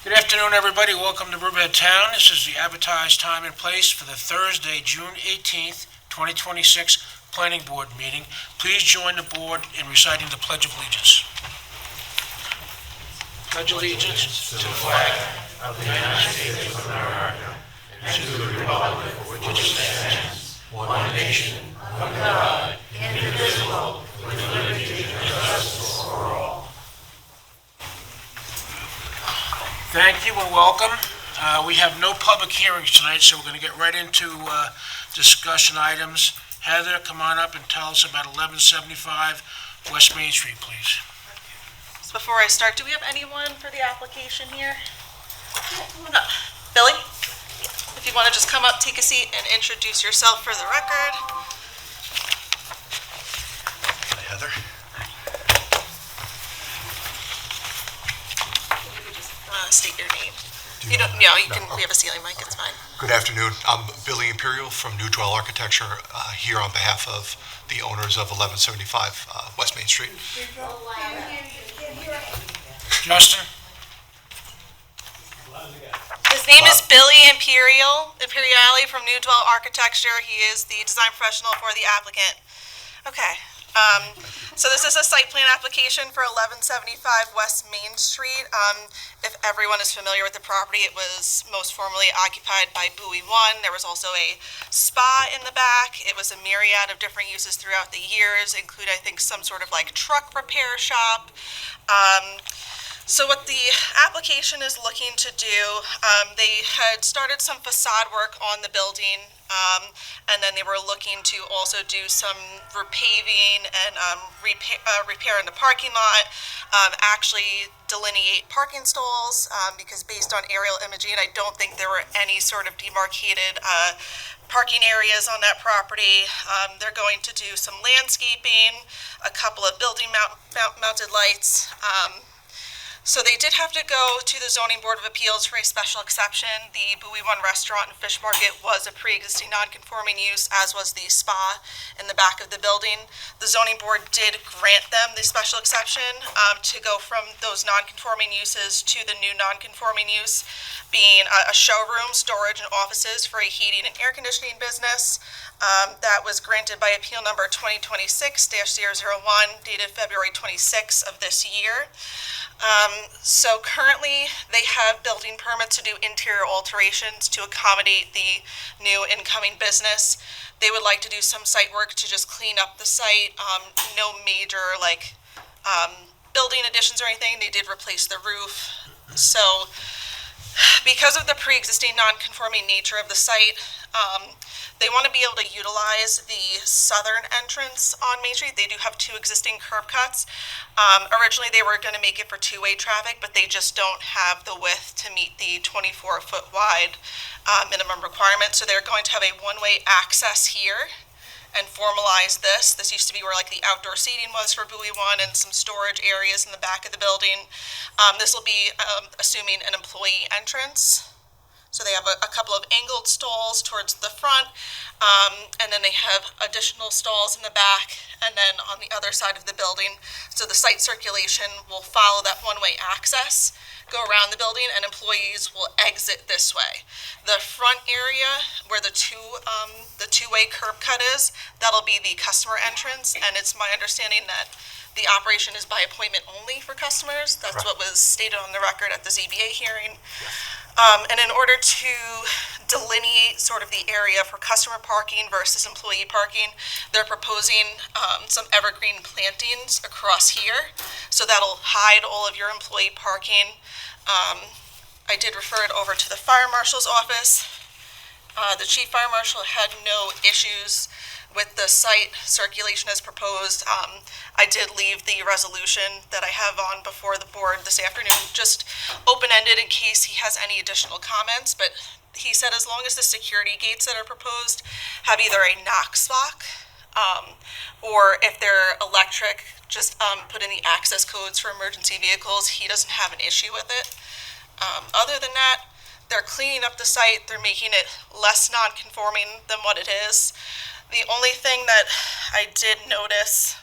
Good afternoon, everybody. Welcome to Riverhead Town. This is the advertised time and place for the Thursday, June 18th, 2026 Planning Board meeting. Please join the board in reciting the Pledge of Allegiance. Pledge allegiance to the flag of the United States of America and to the republic for which it stands, one nation, under God, indivisible, with liberty and justice for all. Thank you and welcome. We have no public hearings tonight, so we're going to get right into discussion items. Heather, come on up and tell us about 1175 West Main Street, please. So before I start, do we have anyone for the application here? No. Billy? If you want to just come up, take a seat, and introduce yourself for the record. Hi, Heather. State your name. You don't. No, you can. We have a ceiling mic. It's fine. Good afternoon. I'm Billy Imperial from New Dwell Architecture, here on behalf of the owners of 1175 West Main Street. Justin? His name is Billy Imperiale from New Dwell Architecture. He is the design professional for the applicant. Okay. So this is a site plan application for 1175 West Main Street. If everyone is familiar with the property, it was most formerly occupied by Bowie 1. There was also a spa in the back. It was a myriad of different uses throughout the years, including, I think, some sort of like truck repair shop. So what the application is looking to do, they had started some facade work on the building, and then they were looking to also do some repaving and repair in the parking lot, actually delineate parking stalls, because based on aerial imaging, I don't think there were any sort of demarcated parking areas on that property. They're going to do some landscaping, a couple of building mounted lights. So they did have to go to the Zoning Board of Appeals for a special exception. The Bowie 1 restaurant and fish market was a pre-existing non-conforming use, as was the spa in the back of the building. The Zoning Board did grant them the special exception to go from those non-conforming uses to the new non-conforming use, being a showroom, storage, and offices for a heating and air conditioning business. That was granted by appeal number 2026-001, dated February 26 of this year. So currently they have building permits to do interior alterations to accommodate the new incoming business. They would like to do some site work to just clean up the site. No major building additions or anything. They did replace the roof. So because of the pre-existing non-conforming nature of the site, they want to be able to utilize the southern entrance on Main Street. They do have two existing curb cuts. Originally, they were going to make it for two-way traffic, but they just don't have the width to meet the 24-foot wide minimum requirement. So they're going to have a one-way access here and formalize this. This used to be where like the outdoor seating was for Bowie 1 and some storage areas in the back of the building. This will be assuming an employee entrance. So they have a couple of angled stalls towards the front, and then they have additional stalls in the back and then on the other side of the building. So the site circulation will follow that one-way access, go around the building, and employees will exit this way. The front area where the two-way curb cut is, that'll be the customer entrance, and it's my understanding that the operation is by appointment only for customers. That's what was stated on the record at the ZBA hearing. And in order to delineate sort of the area for customer parking versus employee parking, they're proposing some evergreen plantings across here. So that'll hide all of your employee parking. I did refer it over to the fire marshal's office. The chief fire marshal had no issues with the site circulation as proposed. I did leave the resolution that I have on before the board this afternoon just open-ended in case he has any additional comments, but he said as long as the security gates that are proposed have either a Knox lock or if they're electric, just put in the access codes for emergency vehicles, he doesn't have an issue with it. Other than that, they're cleaning up the site, they're making it less non-conforming than what it is. The only thing that I did notice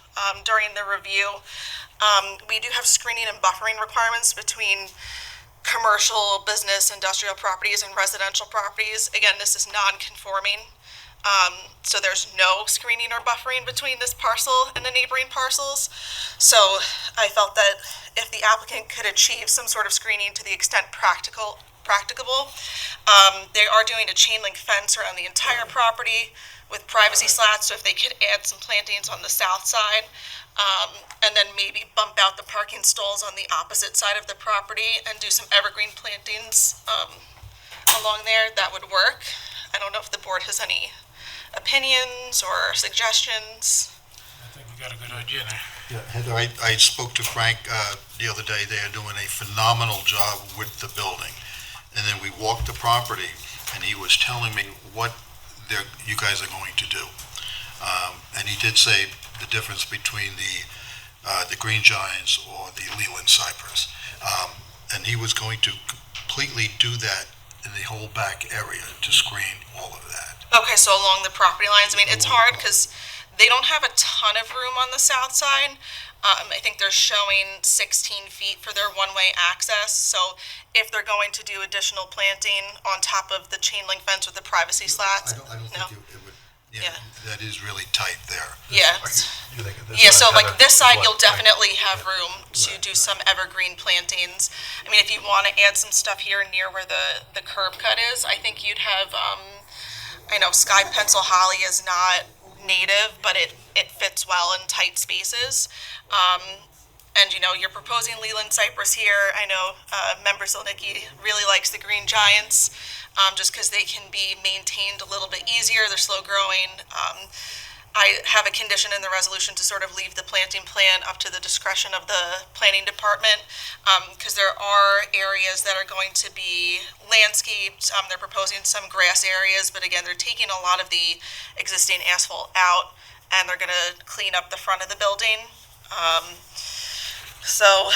during the review, we do have screening and buffering requirements between commercial, business, industrial properties, and residential properties. Again, this is non-conforming. So there's no screening or buffering between this parcel and the neighboring parcels. So I felt that if the applicant could achieve some sort of screening to the extent practicable, they are doing a chain link fence around the entire property with privacy slats, so if they could add some plantings on the south side, and then maybe bump out the parking stalls on the opposite side of the property and do some evergreen plantings along there, that would work. I don't know if the board has any opinions or suggestions. I think you got a good idea there. Yeah, Heather, I spoke to Frank the other day. They are doing a phenomenal job with the building. And then we walked the property, and he was telling me what you guys are going to do. And he did say the difference between the Green Giants or the Leland Cypress. And he was going to completely do that in the whole back area to screen all of that. Okay, so along the property lines, I mean, it's hard because they don't have a ton of room on the south side. I think they're showing 16 feet for their one-way access. So if they're going to do additional planting on top of the chain link fence with the privacy slats, I don't no. think it would, Yeah. that is really tight there. Yeah. You think of this Yeah, side, so like Heather, this side, what, you'll right? definitely have room to do some evergreen plantings. I mean, if you want to add some stuff here near where the curb cut is, I think you'd have, I know sky pencil holly is not native, but it fits well in tight spaces. And you know, you're proposing Leland Cypress here. I know member Zilnicki really likes the Green Giants, just because they can be maintained a little bit easier. They're slow growing. I have a condition in the resolution to sort of leave the planting plan up to the discretion of the planning department, because there are areas that are going to be landscaped. They're proposing some grass areas, but again, they're taking a lot of the existing asphalt out, and they're going to clean up the front of the building. So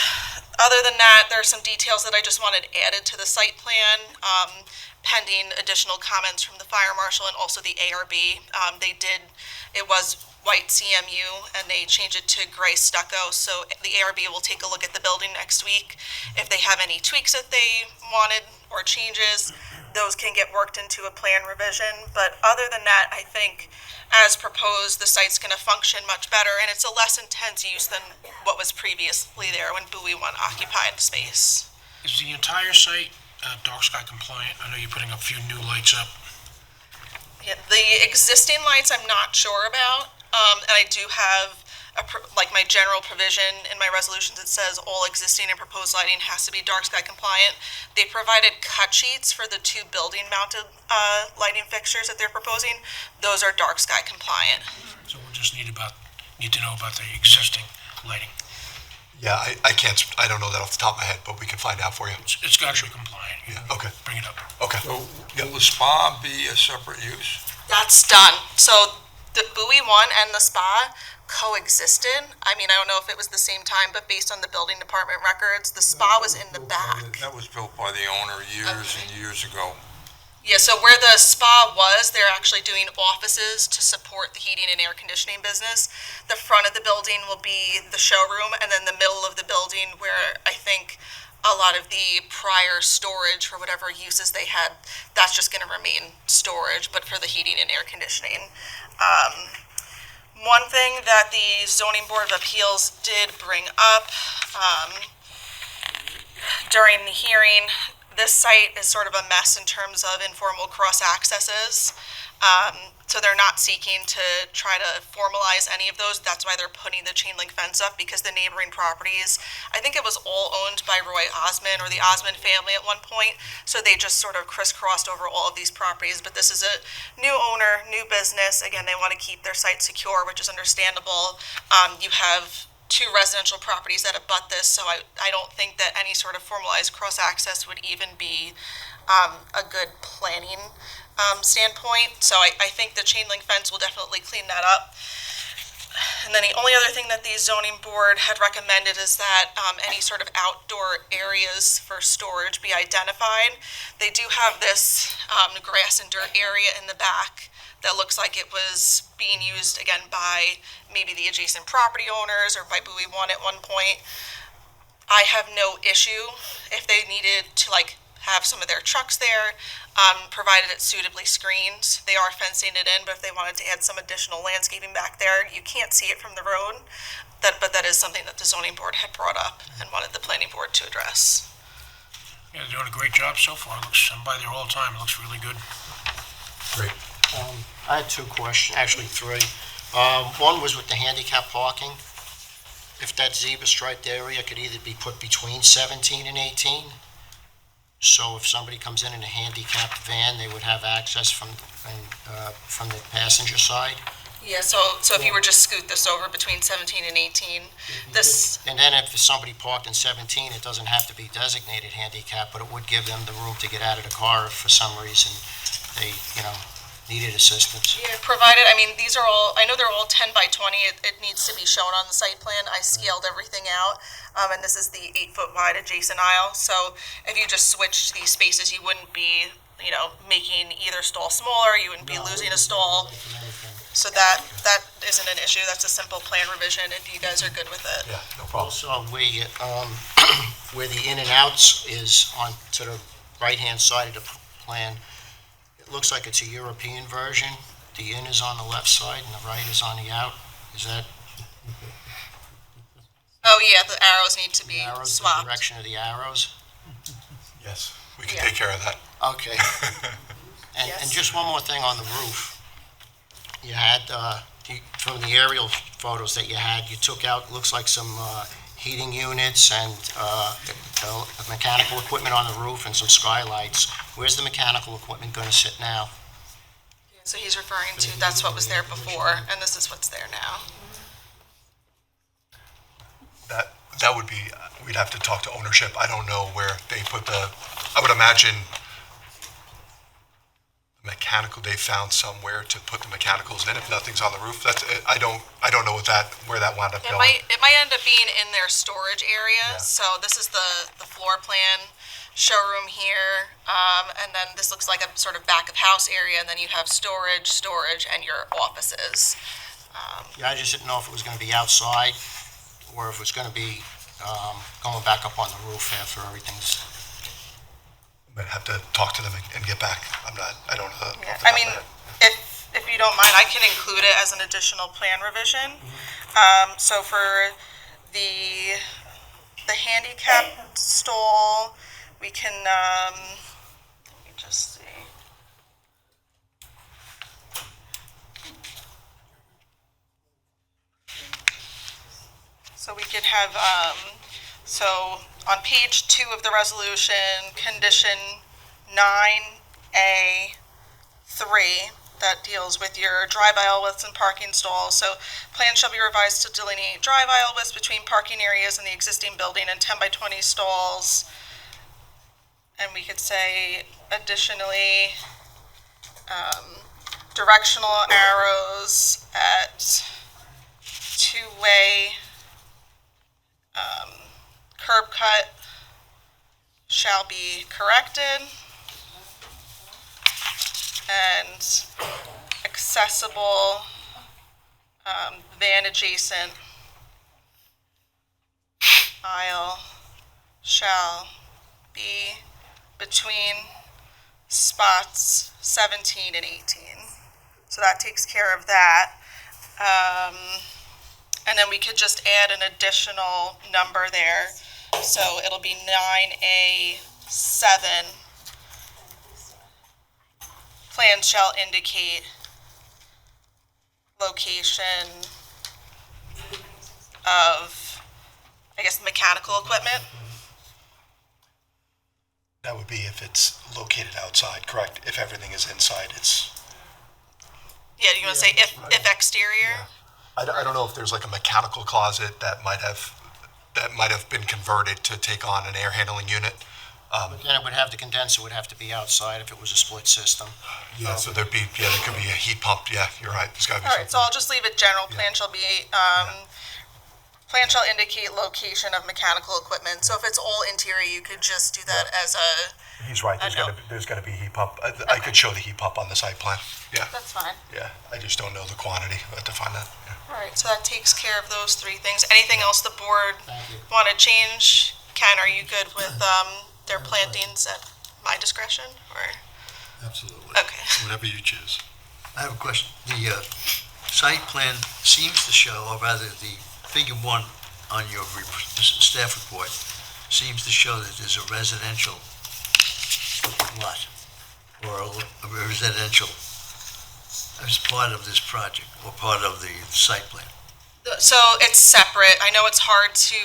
other than that, there are some details that I just wanted added to the site plan, pending additional comments from the fire marshal and also the ARB. It was white CMU and they changed it to gray stucco. So the ARB will take a look at the building next week. If they have any tweaks that they wanted or changes, those can get worked into a plan revision. But other than that, I think as proposed, the site's going to function much better, and it's a less intense use than what was previously there when Bowie 1 occupied the space. Is the entire site dark sky compliant? I know you're putting a few new lights up. Yeah, the existing lights I'm not sure about, and I do have like my general provision in my resolutions. It says all existing and proposed lighting has to be dark sky compliant. They provided cut sheets for the two building mounted lighting fixtures that they're proposing. Those are dark sky compliant. So we'll just need to know about the existing lighting. Yeah, I don't know that off the top of my head, but we can find out for you. It's got to be compliant. You Yeah, okay. Bring it up. Okay. So will the spa be a separate use? That's done. So the Bowie 1 and the spa coexisted. I mean, I don't know if it was the same time, but based on the building department records, the spa was in the back. That was built by the owner years and years ago. Yeah, so where the spa was, they're actually doing offices to support the heating and air conditioning business. The front of the building will be the showroom, and then the middle of the building where I think a lot of the prior storage for whatever uses they had, that's just going to remain storage, but for the heating and air conditioning. One thing that the Zoning Board of Appeals did bring up during the hearing, this site is sort of a mess in terms of informal cross accesses. So they're not seeking to try to formalize any of those. That's why they're putting the chain link fence up, because the neighboring properties, I think it was all owned by Roy Osmond or the Osmond family at one point. So they just sort of crisscrossed over all of these properties. But this is a new owner, new business. Again, they want to keep their site secure, which is understandable. You have two residential properties that abut this, so I don't think that any sort of formalized cross-access would even be a good planning standpoint. So I think the chain link fence will definitely clean that up. And then the only other thing that the zoning board had recommended is that any sort of outdoor areas for storage be identified. They do have this grass and dirt area in the back that looks like it was being used, again, by maybe the adjacent property owners or by Bowie 1 at one point. I have no issue if they needed to like have some of their trucks there, provided it's suitably screened. They are fencing it in, but if they wanted to add some additional landscaping back there, you can't see it from the road. But that is something that the zoning board had brought up and wanted the planning board to address. Yeah, they're doing a great job so far. I'm by there all the time. It looks really good. Great. I had two questions, actually three. One was with the handicap parking. If that zebra striped area could either be put between 17 and 18, so if somebody comes in a handicapped van, they would have access from the passenger side. Yeah, so if you were just scoot this over between 17 and 18, this, And then if somebody parked in 17, it doesn't have to be designated handicap, but it would give them the room to get out of the car if for some reason they, needed assistance. yeah, provided, these are all, I know they're all 10 by 20. It needs to be shown on the site plan. I scaled everything out, and this is the 8-foot wide adjacent aisle. So if you just switched these spaces, you wouldn't be, making either stall smaller, you wouldn't be losing a stall. So that isn't an issue. That's a simple plan revision if you guys are good with it. Yeah, no problem. Also, where the in and outs is on to the right-hand side of the plan, it looks like it's a European version. The in is on the left side and the right is on the out. Is that Oh, yeah, the arrows need to be the arrows, the swapped. direction of the arrows? Yes, we can Yeah. take care of that. Okay. And Yes. just one more thing on the roof. You had, from the aerial photos that you had, you took out, looks like some heating units and mechanical equipment on the roof and some skylights. Where's the mechanical equipment going to sit now? So he's referring to, that's what was there before, and this is what's there now. That would be, we'd have to talk to ownership. I don't know where they put I would imagine mechanical, they found somewhere to put the mechanicals in if nothing's on the roof. I don't know where that wound up It going. might end up being in their storage area. Yeah. So this is the floor plan showroom here, and then this looks like a sort of back of house area, and then you have storage, and your offices. Yeah, I just didn't know if it was going to be outside or if it's going to be going back up on the roof after everything's... I'd have to talk to them and get back. I don't know. Yeah, if you don't mind, I can include it as an additional plan revision. So for the handicap stall, we can, let me just see. So we could have, so on page 2 of the resolution, condition 9A3, that deals with your drive aisle widths and parking stalls. So plan shall be revised to delineate drive aisle widths between parking areas in the existing building and 10 by 20 stalls. And we could say additionally, directional arrows at two-way curb cut shall be corrected, and accessible van adjacent aisle shall be between spots 17 and 18. So that takes care of that. And then we could just add an additional number there. So it'll be 9A7. Plan shall indicate location of, I guess, mechanical equipment. That would be if it's located outside, correct? If everything is inside, it's... Yeah, you want to say if exterior? I don't know if there's like a mechanical closet that might have been converted to take on an air handling unit. Then it would have, the condenser would have to be outside if it was a split system. Yeah, so there could be a heat pump. Yeah, you're right. There's got to be All right, so something. I'll just leave it general. Plan shall be, Plan shall indicate location of mechanical equipment. So if it's all interior, you could just do that as a, He's right, there's gonna be heat pump. I could show the heat pump on the site plan. Yeah, that's fine. yeah, I just don't know the quantity, I have to find that. Yeah. All right, so that takes care of those three things. Anything else the board want to change? Ken, are you good with their plantings at my discretion, or? Absolutely. Okay. Whatever you choose. I have a question. The site plan seems to show, or rather the figure 1 on your staff report seems to show that there's a residential lot or a residential as part of this project or part of the site plan. So it's separate. I know it's hard to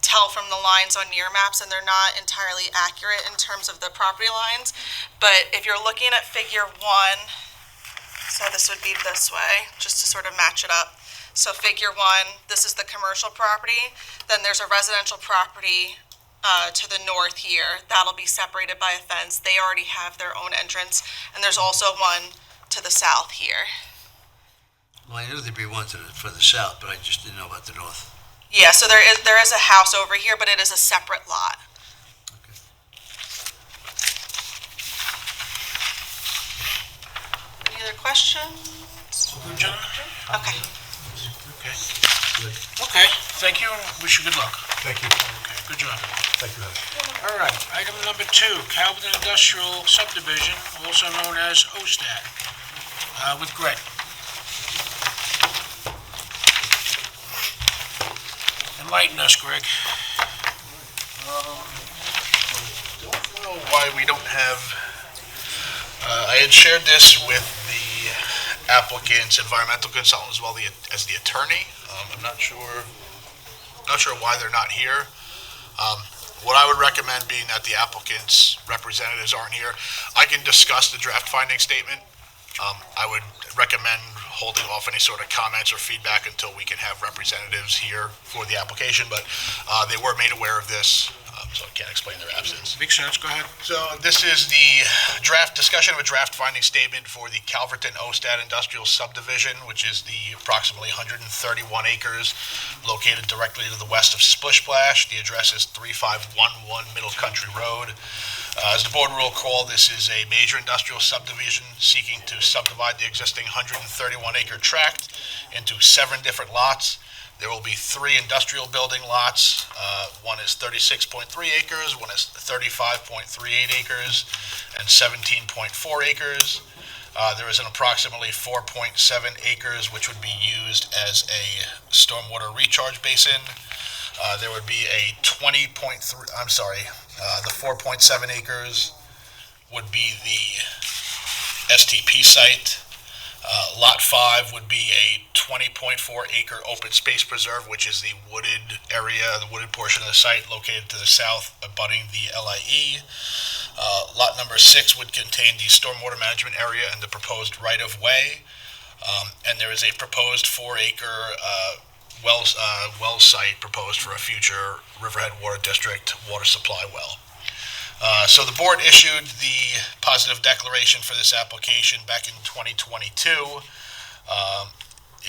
tell from the lines on near maps, and they're not entirely accurate in terms of the property lines. But if you're looking at figure 1, so this would be this way, just to sort of match it up. So figure 1, this is the commercial property. Then there's a residential property to the north here. That'll be separated by a fence. They already have their own entrance. And there's also one to the south here. Well, I knew there'd be one for the south, but I just didn't know about the north. Yeah, so there is a house over here, but it is a separate lot. Any other questions? Good, gentlemen? Okay. Okay. Okay, thank you, and wish you good luck. Thank you, Okay, good job. thank you, Heather. All right, item number 2, Calverton Industrial Subdivision, also known as OSTAD, with Greg. Enlighten us, Greg. Don't know why we don't have, I had shared this with the applicant's environmental consultant as well as the attorney. I'm not sure why they're not here. What I would recommend, being that the applicant's representatives aren't here, I can discuss the draft finding statement. I would recommend holding off any sort of comments or feedback until we can have representatives here for the application, but they were made aware of this, so I can't explain their absence. Makes sense, go ahead. So this is the discussion of a draft finding statement for the Calverton OSTAD Industrial Subdivision, which is the approximately 131 acres located directly to the west of Splish Splash. The address is 3511 Middle Country Road. As the board will recall, this is a major industrial subdivision seeking to subdivide the existing 131-acre tract into 7 different lots. There will be 3 industrial building lots. One is 36.3 acres, one is 35.38 acres, and 17.4 acres. There is an approximately 4.7 acres which would be used as a stormwater recharge basin. There would be a 20.3, the 4.7 acres would be the STP site. Lot 5 would be a 20.4 acre open space preserve, which is the wooded area, the wooded portion of the site located to the south abutting the LIE. Lot number 6 would contain the stormwater management area and the proposed right-of-way. And there is a proposed 4-acre well site proposed for a future Riverhead Water District water supply well. So the board issued the positive declaration for this application back in 2022.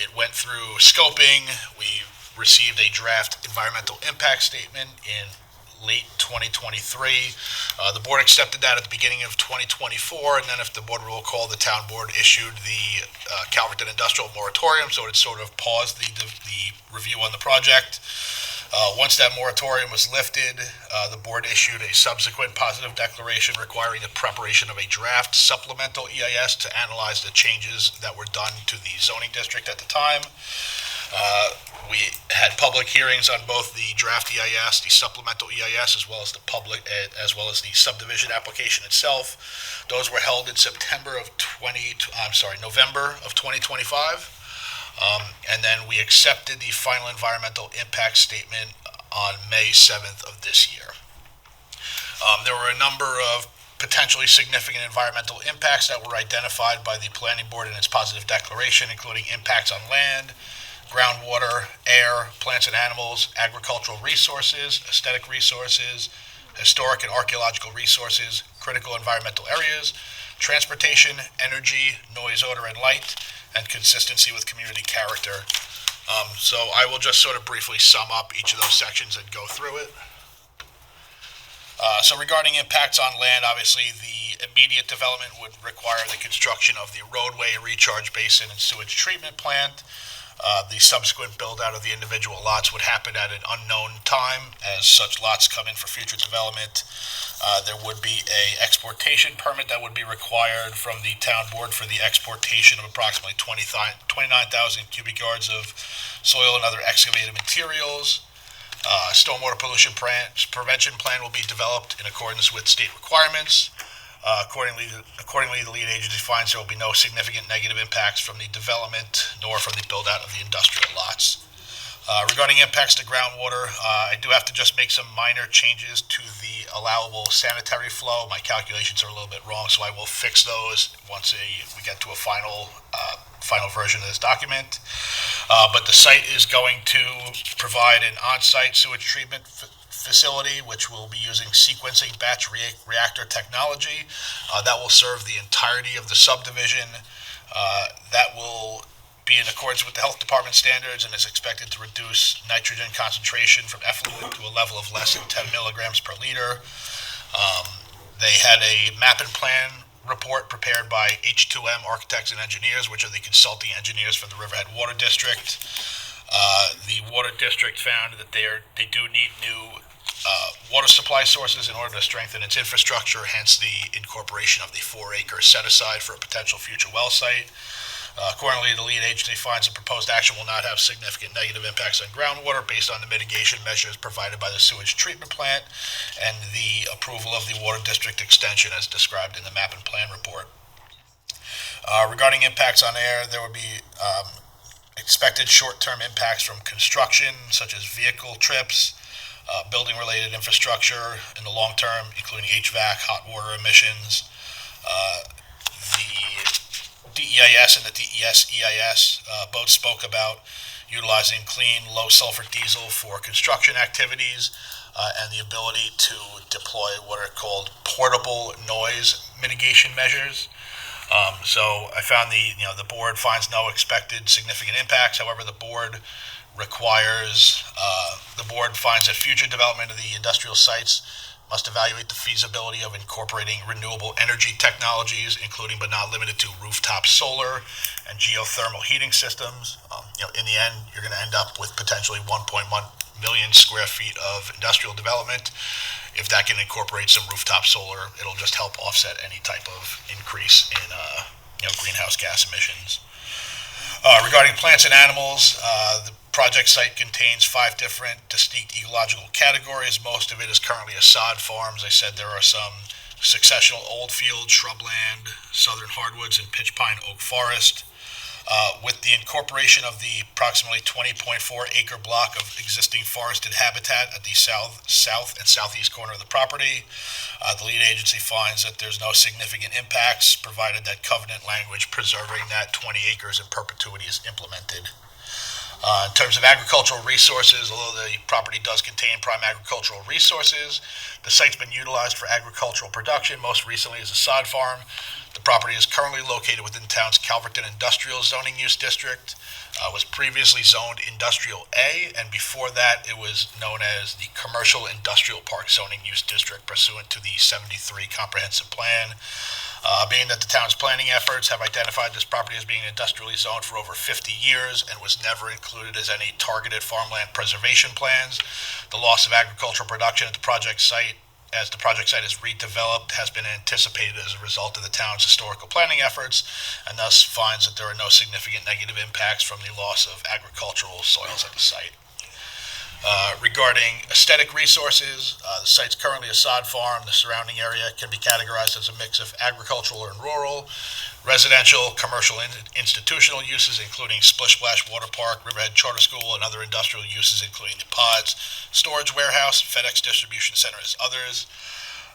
It went through scoping. We received a draft environmental impact statement in late 2023. The board accepted that at the beginning of 2024, and then, if the board will recall, the town board issued the Calverton Industrial Moratorium, so it sort of paused the review on the project. Once that moratorium was lifted, the board issued a subsequent positive declaration requiring the preparation of a draft supplemental EIS to analyze the changes that were done to the zoning district at the time. We had public hearings on both the draft EIS, the supplemental EIS, as well as the subdivision application itself. Those were held in November of 2025. And then we accepted the final environmental impact statement on May 7th of this year. There were a number of potentially significant environmental impacts that were identified by the planning board in its positive declaration, including impacts on land, groundwater, air, plants and animals, agricultural resources, aesthetic resources, historic and archaeological resources, critical environmental areas, transportation, energy, noise, odor, and light, and consistency with community character. So I will just sort of briefly sum up each of those sections and go through it. So regarding impacts on land, obviously the immediate development would require the construction of the roadway, recharge basin, and sewage treatment plant. The subsequent build-out of the individual lots would happen at an unknown time as such lots come in for future development. There would be a exportation permit that would be required from the town board for the exportation of approximately 29,000 cubic yards of soil and other excavated materials. Stormwater pollution prevention plan will be developed in accordance with state requirements. Accordingly, the lead agency finds there will be no significant negative impacts from the development nor from the build-out of the industrial lots. Regarding impacts to groundwater, I do have to just make some minor changes to the allowable sanitary flow. My calculations are a little bit wrong, so I will fix those once we get to a final version of this document. But the site is going to provide an on-site sewage treatment facility, which will be using sequencing batch reactor technology. That will serve the entirety of the subdivision. That will be in accordance with the health department standards and is expected to reduce nitrogen concentration from effluent to a level of less than 10 milligrams per liter. They had a map and plan report prepared by H2M Architects and Engineers, which are the consulting engineers for the Riverhead Water District. The Water District found that they do need new water supply sources in order to strengthen its infrastructure, hence the incorporation of the 4-acre set-aside for a potential future well site. Accordingly, the lead agency finds the proposed action will not have significant negative impacts on groundwater based on the mitigation measures provided by the sewage treatment plant and the approval of the water district extension as described in the map and plan report. Regarding impacts on air, there would be expected short-term impacts from construction, such as vehicle trips, building-related infrastructure in the long term, including HVAC, hot water emissions. The DEIS and the DES-EIS both spoke about utilizing clean, low-sulfur diesel for construction activities and the ability to deploy what are called portable noise mitigation measures. So I found the board finds no expected significant impacts. However, the board finds that future development of the industrial sites must evaluate the feasibility of incorporating renewable energy technologies, including but not limited to rooftop solar and geothermal heating systems. In the end, you're going to end up with potentially 1.1 million square feet of industrial development. If that can incorporate some rooftop solar, it'll just help offset any type of increase in greenhouse gas emissions. Regarding plants and animals, the project site contains 5 different distinct ecological categories. Most of it is currently a sod farm. As I said, there are some successional old field, shrubland, southern hardwoods, and pitch pine oak forest. With the incorporation of the approximately 20.4 acre block of existing forested habitat at the south and southeast corner of the property, the lead agency finds that there's no significant impacts, provided that covenant language preserving that 20 acres in perpetuity is implemented. In terms of agricultural resources, although the property does contain prime agricultural resources, the site's been utilized for agricultural production, most recently as a sod farm. The property is currently located within the town's Calverton Industrial Zoning Use District, was previously zoned Industrial A, and before that it was known as the Commercial Industrial Park Zoning Use District pursuant to the 73 Comprehensive Plan. Being that the town's planning efforts have identified this property as being industrially zoned for over 50 years and was never included as any targeted farmland preservation plans, the loss of agricultural production at the project site, as the project site is redeveloped, has been anticipated as a result of the town's historical planning efforts, and thus finds that there are no significant negative impacts from the loss of agricultural soils at the site. Regarding aesthetic resources, the site's currently a sod farm. The surrounding area can be categorized as a mix of agricultural and rural, residential, commercial, and institutional uses, including Splish Splash Water Park, Riverhead Charter School, and other industrial uses, including the pods, storage warehouse, FedEx distribution center, as others.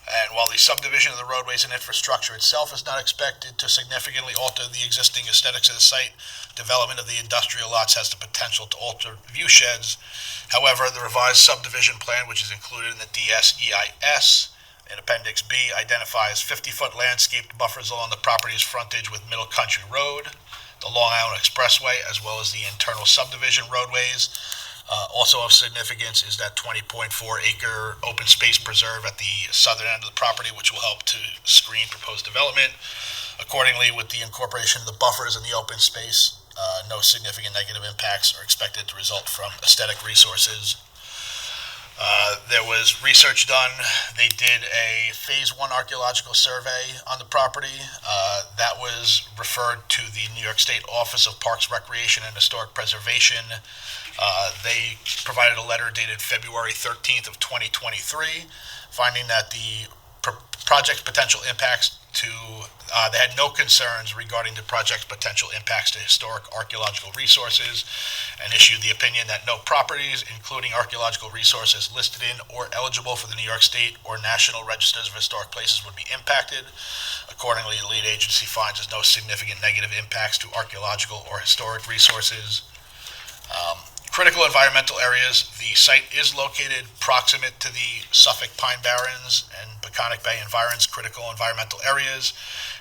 And while the subdivision of the roadways and infrastructure itself is not expected to significantly alter the existing aesthetics of the site, development of the industrial lots has the potential to alter view sheds. However, the revised subdivision plan, which is included in the DSEIS in Appendix B, identifies 50-foot landscaped buffers along the property's frontage with Middle Country Road. the Long Island Expressway, as well as the internal subdivision roadways. Also of significance is that 20.4 acre open space preserve at the southern end of the property, which will help to screen proposed development. Accordingly, with the incorporation of the buffers in the open space, no significant negative impacts are expected to result from aesthetic resources. There was research done. They did a phase 1 archaeological survey on the property. That was referred to the New York State Office of Parks, Recreation, and Historic Preservation. They provided a letter dated February 13th of 2023, finding that the project's potential impacts they had no concerns regarding the project's potential impacts to historic archaeological resources, and issued the opinion that no properties, including archaeological resources listed in or eligible for the New York State or National Registers of Historic Places, would be impacted. Accordingly, the lead agency finds there's no significant negative impacts to archaeological or historic resources. Critical environmental areas. The site is located proximate to the Suffolk Pine Barrens and Peconic Bay environs critical environmental areas.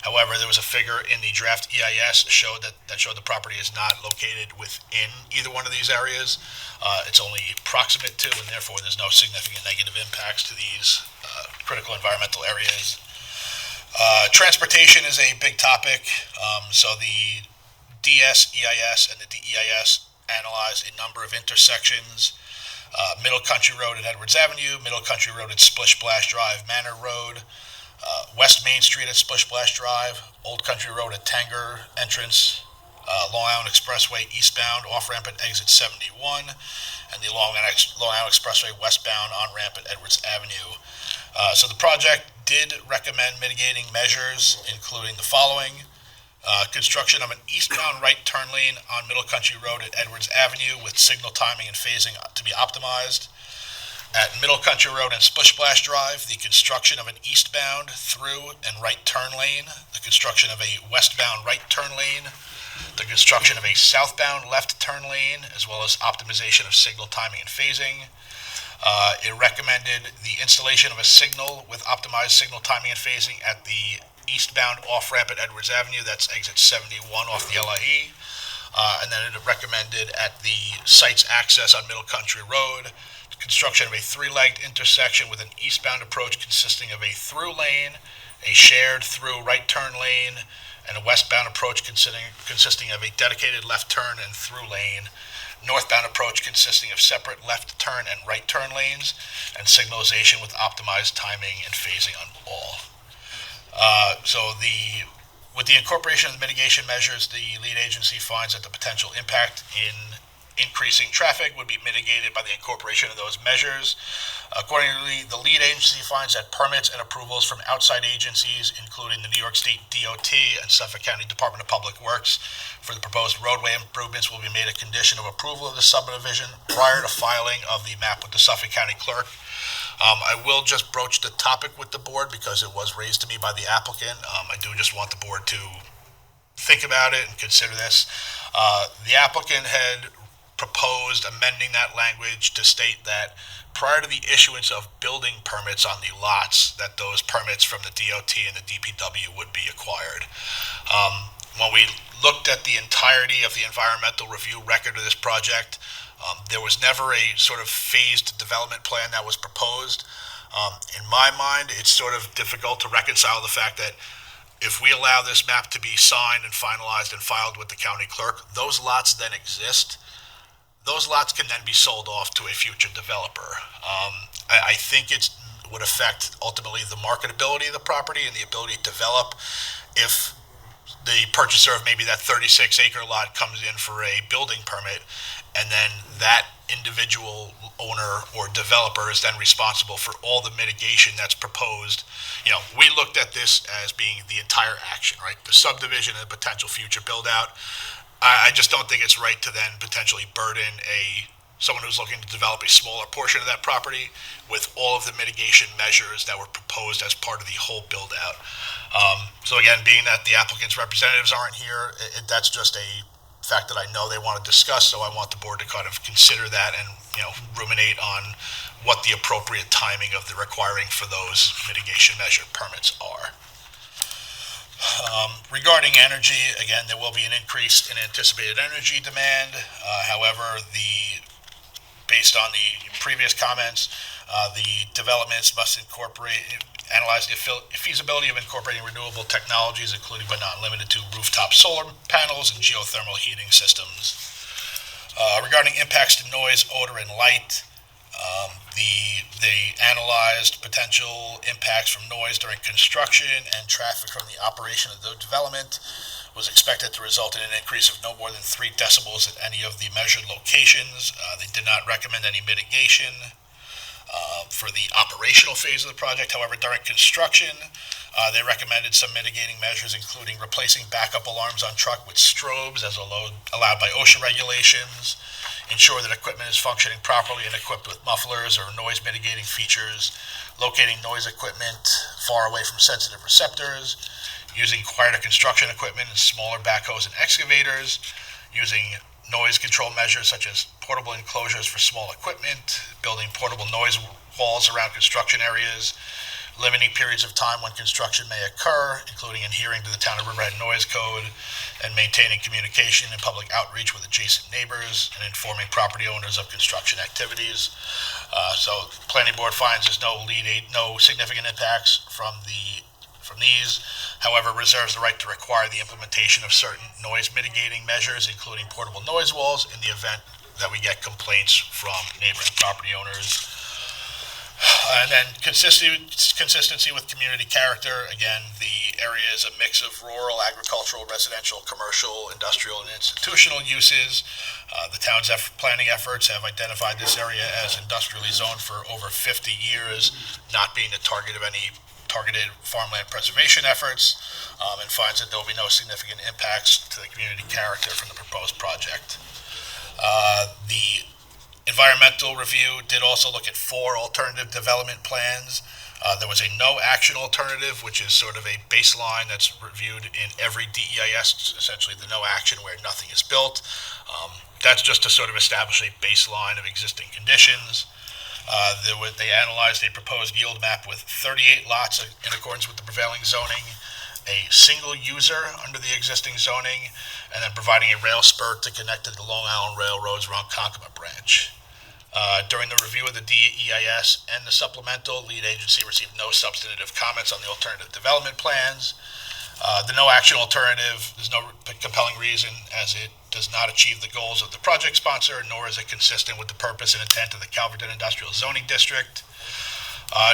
However, there was a figure in the draft EIS that showed the property is not located within either one of these areas. It's only proximate to, and therefore there's no significant negative impacts to these critical environmental areas. Transportation is a big topic. So the DS, EIS, and the DEIS analyzed a number of intersections. Middle Country Road at Edwards Avenue, Middle Country Road at Splish Splash Drive, Manor Road, West Main Street at Splish Splash Drive, Old Country Road at Tanger Entrance, Long Island Expressway eastbound off-ramp at exit 71, and the Long Island Expressway westbound on-ramp at Edwards Avenue. So the project did recommend mitigating measures, including the following. Construction of an eastbound right turn lane on Middle Country Road at Edwards Avenue with signal timing and phasing to be optimized. At Middle Country Road and Splish Splash Drive, the construction of an eastbound through and right turn lane, the construction of a westbound right turn lane, the construction of a southbound left turn lane, as well as optimization of signal timing and phasing. It recommended the installation of a signal with optimized signal timing and phasing at the eastbound off-ramp at Edwards Avenue, that's exit 71 off the LIE. And then it recommended at the site's access on Middle Country Road, the construction of a three-legged intersection with an eastbound approach consisting of a through lane, a shared through right turn lane, and a westbound approach consisting of a dedicated left turn and through lane, northbound approach consisting of separate left turn and right turn lanes, and signalization with optimized timing and phasing on all. With the incorporation of the mitigation measures, the lead agency finds that the potential impact in increasing traffic would be mitigated by the incorporation of those measures. Accordingly, the lead agency finds that permits and approvals from outside agencies, including the New York State DOT and Suffolk County Department of Public Works, for the proposed roadway improvements will be made a condition of approval of the subdivision prior to filing of the map with the Suffolk County Clerk. I will just broach the topic with the board because it was raised to me by the applicant. I do just want the board to think about it and consider this. The applicant had proposed amending that language to state that prior to the issuance of building permits on the lots, that those permits from the DOT and the DPW would be acquired. When we looked at the entirety of the environmental review record of this project, there was never a sort of phased development plan that was proposed. In my mind, it's sort of difficult to reconcile the fact that if we allow this map to be signed and finalized and filed with the county clerk, those lots then exist. Those lots can then be sold off to a future developer. I think it would affect ultimately the marketability of the property and the ability to develop if the purchaser of maybe that 36-acre lot comes in for a building permit, and then that individual owner or developer is then responsible for all the mitigation that's proposed. You know, we looked at this as being the entire action, right? The subdivision and the potential future build out. I just don't think it's right to then potentially burden someone who's looking to develop a smaller portion of that property with all of the mitigation measures that were proposed as part of the whole build out. So again, being that the applicant's representatives aren't here, that's just a fact that I know they want to discuss, so I want the board to kind of consider that and, you know, ruminate on what the appropriate timing of the requiring for those mitigation measure permits are. Regarding energy, again, there will be an increase in anticipated energy demand. However, based on the previous comments, the developments must analyze the feasibility of incorporating renewable technologies, including but not limited to rooftop solar panels and geothermal heating systems. Regarding impacts to noise, odor, and light, they analyzed potential impacts from noise during construction and traffic from the operation of the development was expected to result in an increase of no more than 3 decibels at any of the measured locations. They did not recommend any mitigation for the operational phase of the project. However, during construction, they recommended some mitigating measures, including replacing backup alarms on truck with strobes as allowed by OSHA regulations, ensure that equipment is functioning properly and equipped with mufflers or noise mitigating features, locating noise equipment far away from sensitive receptors, using quieter construction equipment and smaller backhoes and excavators, using noise control measures such as portable enclosures for small equipment, building portable noise walls around construction areas, limiting periods of time when construction may occur, including adhering to the Town of Riverhead Noise Code, and maintaining communication and public outreach with adjacent neighbors, and informing property owners of construction activities. So the Planning Board finds there's no significant impacts from these. However, reserves the right to require the implementation of certain noise mitigating measures, including portable noise walls, in the event that we get complaints from neighboring property owners. And then consistency with community character. Again, the area is a mix of rural, agricultural, residential, commercial, industrial, and institutional uses. The town's planning efforts have identified this area as industrially zoned for over 50 years, not being the target of any targeted farmland preservation efforts, and finds that there will be no significant impacts to the community character from the proposed project. The environmental review did also look at 4 alternative development plans. There was a no action alternative, which is sort of a baseline that's reviewed in every DEIS, essentially the no action where nothing is built. That's just to sort of establish a baseline of existing conditions. They analyzed a proposed yield map with 38 lots in accordance with the prevailing zoning, a single user under the existing zoning, and then providing a rail spur to connect to the Long Island Railroad's Ronkonkoma branch. During the review of the DEIS and the supplemental, lead agency received no substantive comments on the alternative development plans. The no action alternative, there's no compelling reason, as it does not achieve the goals of the project sponsor, nor is it consistent with the purpose and intent of the Calverton Industrial Zoning District.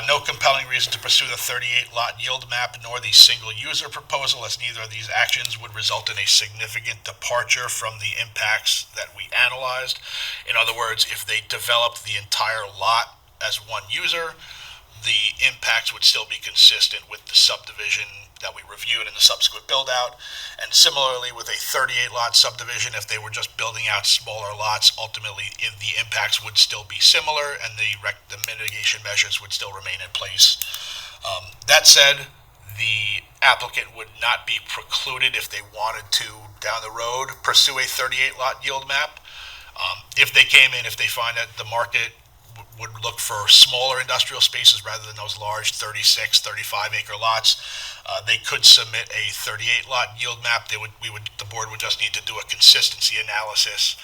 No compelling reason to pursue the 38-lot yield map, nor the single-user proposal, as neither of these actions would result in a significant departure from the impacts that we analyzed. In other words, if they developed the entire lot as one user, the impacts would still be consistent with the subdivision that we reviewed in the subsequent build-out. And similarly, with a 38-lot subdivision, if they were just building out smaller lots, ultimately the impacts would still be similar, and the mitigation measures would still remain in place. That said, the applicant would not be precluded, if they wanted to, down the road, pursue a 38-lot yield map. If they find that the market would look for smaller industrial spaces rather than those large 36, 35-acre lots, they could submit a 38-lot yield map. The board would just need to do a consistency analysis,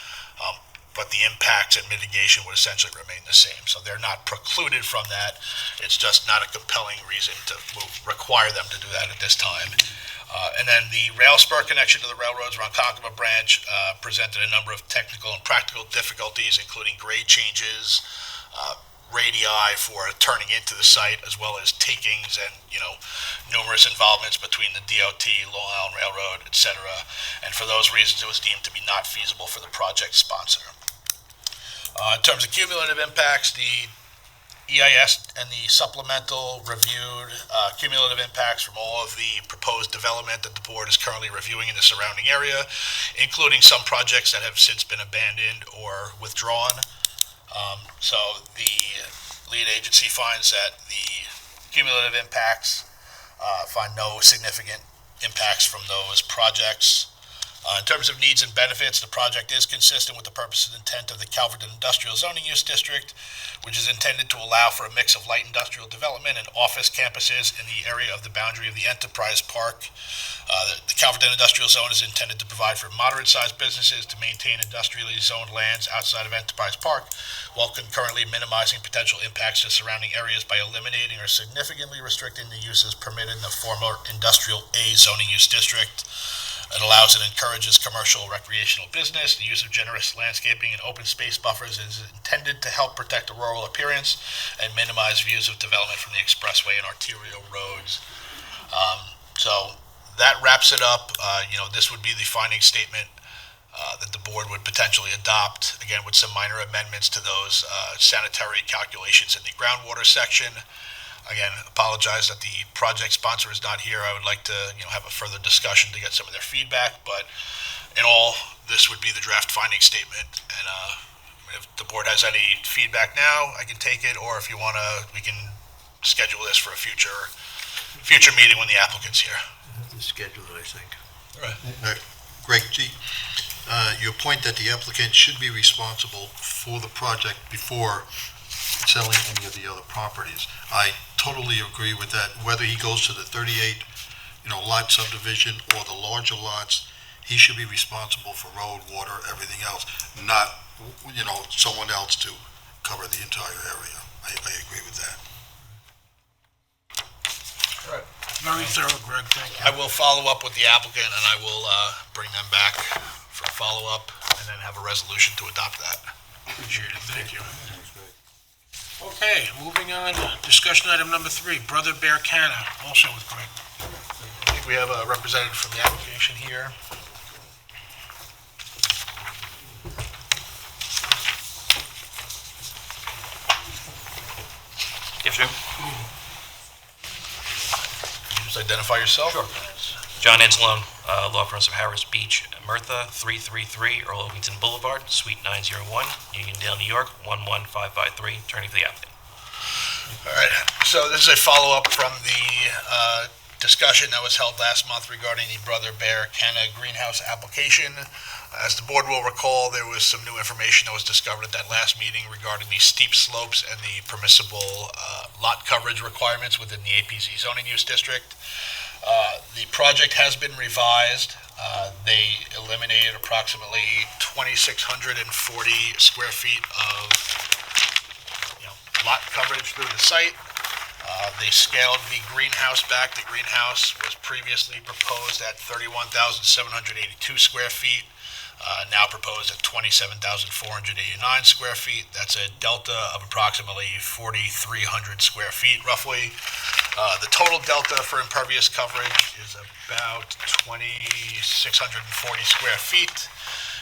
but the impacts and mitigation would essentially remain the same. So they're not precluded from that. It's just not a compelling reason to require them to do that at this time. And then the rail spur connection to the railroad's Ronkonkoma branch presented a number of technical and practical difficulties, including grade changes, radii for turning into the site, as well as takings and numerous involvements between the DOT, Long Island Railroad, etc. And for those reasons, it was deemed to be not feasible for the project sponsor. In terms of cumulative impacts, the EIS and the supplemental reviewed cumulative impacts from all of the proposed development that the board is currently reviewing in the surrounding area, including some projects that have since been abandoned or withdrawn. So the lead agency finds that the cumulative impacts find no significant impacts from those projects. In terms of needs and benefits, the project is consistent with the purpose and intent of the Calverton Industrial Zoning Use District, which is intended to allow for a mix of light industrial development and office campuses in the area of the boundary of the Enterprise Park. The Calverton Industrial Zone is intended to provide for moderate-sized businesses to maintain industrially zoned lands outside of Enterprise Park, while concurrently minimizing potential impacts to surrounding areas by eliminating or significantly restricting the uses permitted in the former Industrial A zoning use district. It allows and encourages commercial recreational business. The use of generous landscaping and open space buffers is intended to help protect a rural appearance and minimize views of development from the expressway and arterial roads. So that wraps it up. This would be the finding statement that the board would potentially adopt, again, with some minor amendments to those sanitary calculations in the groundwater section. Again, apologize that the project sponsor is not here. I would like to, have a further discussion to get some of their feedback, but in all, this would be the draft finding statement. And if the board has any feedback now, I can take it, or if you want to, we can schedule this for a future meeting when the applicant's here. Schedule it, I think. Greg G., your point that the applicant should be responsible for the project before selling any of the other properties. I totally agree with that. Whether he goes to the 38, lot subdivision or the larger lots, he should be responsible for road, water, everything else, not, someone else to cover the entire area. I agree with that. Very thorough, Greg, thank you. I will follow up with the applicant, and I will bring them back for follow-up, and then have a resolution to adopt that. Appreciate it, thank you. Okay, moving on, discussion item number 3, Brother Bear Canna, also with Greg. I think we have a representative from the application here. Yes, sir. Can you just identify yourself? Sure. John Anzalone, law firms of Harris Beach, Murtha, 333 Earl Ovington Boulevard, Suite 901, Uniondale, New York, 11553, attorney for the applicant. All right, so this is a follow-up from the discussion that was held last month regarding the Brother Bear Canna greenhouse application. As the board will recall, there was some new information that was discovered at that last meeting regarding the steep slopes and the permissible lot coverage requirements within the APZ zoning use district. The project has been revised. They eliminated approximately 2,640 square feet of lot coverage through the site. They scaled the greenhouse back. The greenhouse was previously proposed at 31,782 square feet, now proposed at 27,489 square feet. That's a delta of approximately 4,300 square feet, roughly. The total delta for impervious coverage is about 2,640 square feet,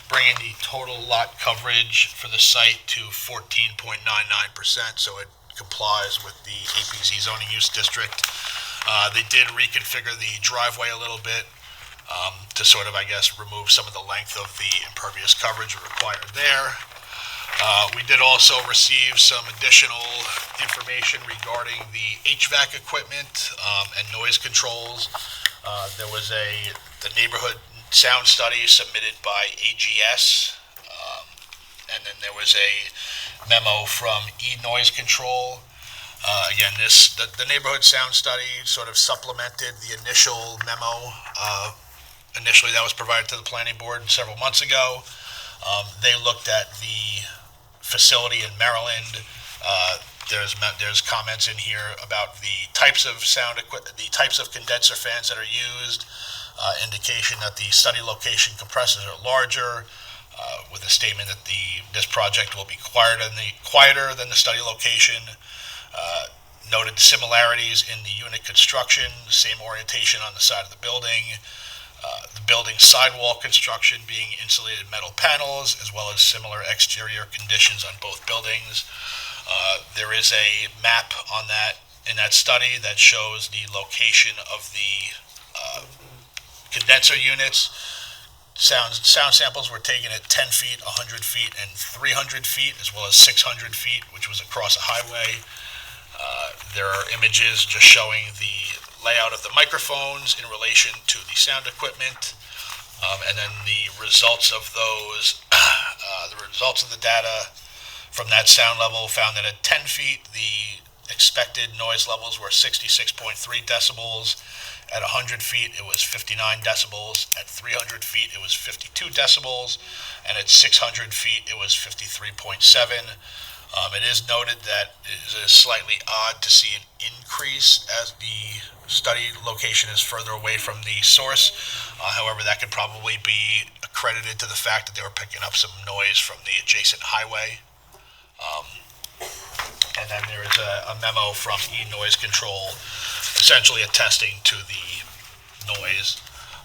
bringing the total lot coverage for the site to 14.99%, so it complies with the APZ zoning use district. They did reconfigure the driveway a little bit to sort of, remove some of the length of the impervious coverage required there. We did also receive some additional information regarding the HVAC equipment and noise controls. There was the neighborhood sound study submitted by AGS, and then there was a memo from E-Noise Control. Again, the neighborhood sound study sort of supplemented the initial memo initially that was provided to the planning board several months ago. They looked at the facility in Maryland. There's comments in here about the types of sound equipment, the types of condenser fans that are used, indication that the study location compressors are larger, with a statement that this project will be quieter than the study location. Noted similarities in the unit construction, same orientation on the side of the building. The building sidewall construction being insulated metal panels, as well as similar exterior conditions on both buildings. There is a map in that study that shows the location of the condenser units. Sound samples were taken at 10 feet, 100 feet, and 300 feet, as well as 600 feet, which was across a highway. There are images just showing the layout of the microphones in relation to the sound equipment. And then the results of those, the results of the data from that sound level found that at 10 feet, the expected noise levels were 66.3 decibels. At 100 feet, it was 59 decibels. At 300 feet, it was 52 decibels. And at 600 feet, it was 53.7. It is noted that it is slightly odd to see an increase as the study location is further away from the source. However, that could probably be accredited to the fact that they were picking up some noise from the adjacent highway. And then there is a memo from E-Noise Control essentially attesting to the noise.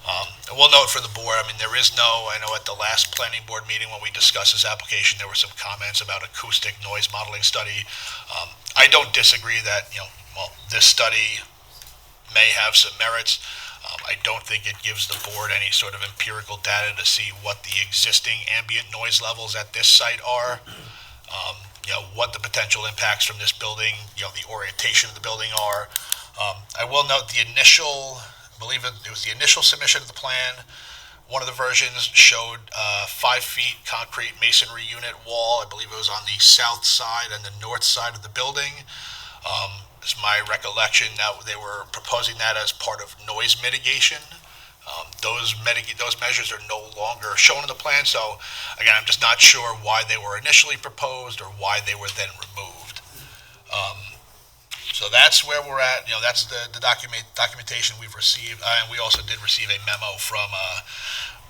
I will note for the board, I mean, there is no, I know at the last planning board meeting when we discussed this application, there were some comments about acoustic noise modeling study. I don't disagree that, this study may have some merits. I don't think it gives the board any sort of empirical data to see what the existing ambient noise levels at this site are. What the potential impacts from this building, the orientation of the building are. I will note the initial, I believe it was the initial submission of the plan. One of the versions showed 5 feet concrete masonry unit wall. I believe it was on the south side and the north side of the building. It's my recollection that they were proposing that as part of noise mitigation. Those measures are no longer shown in the plan, so again, I'm just not sure why they were initially proposed or why they were then removed. So that's where we're at. That's the documentation we've received, and we also did receive a memo from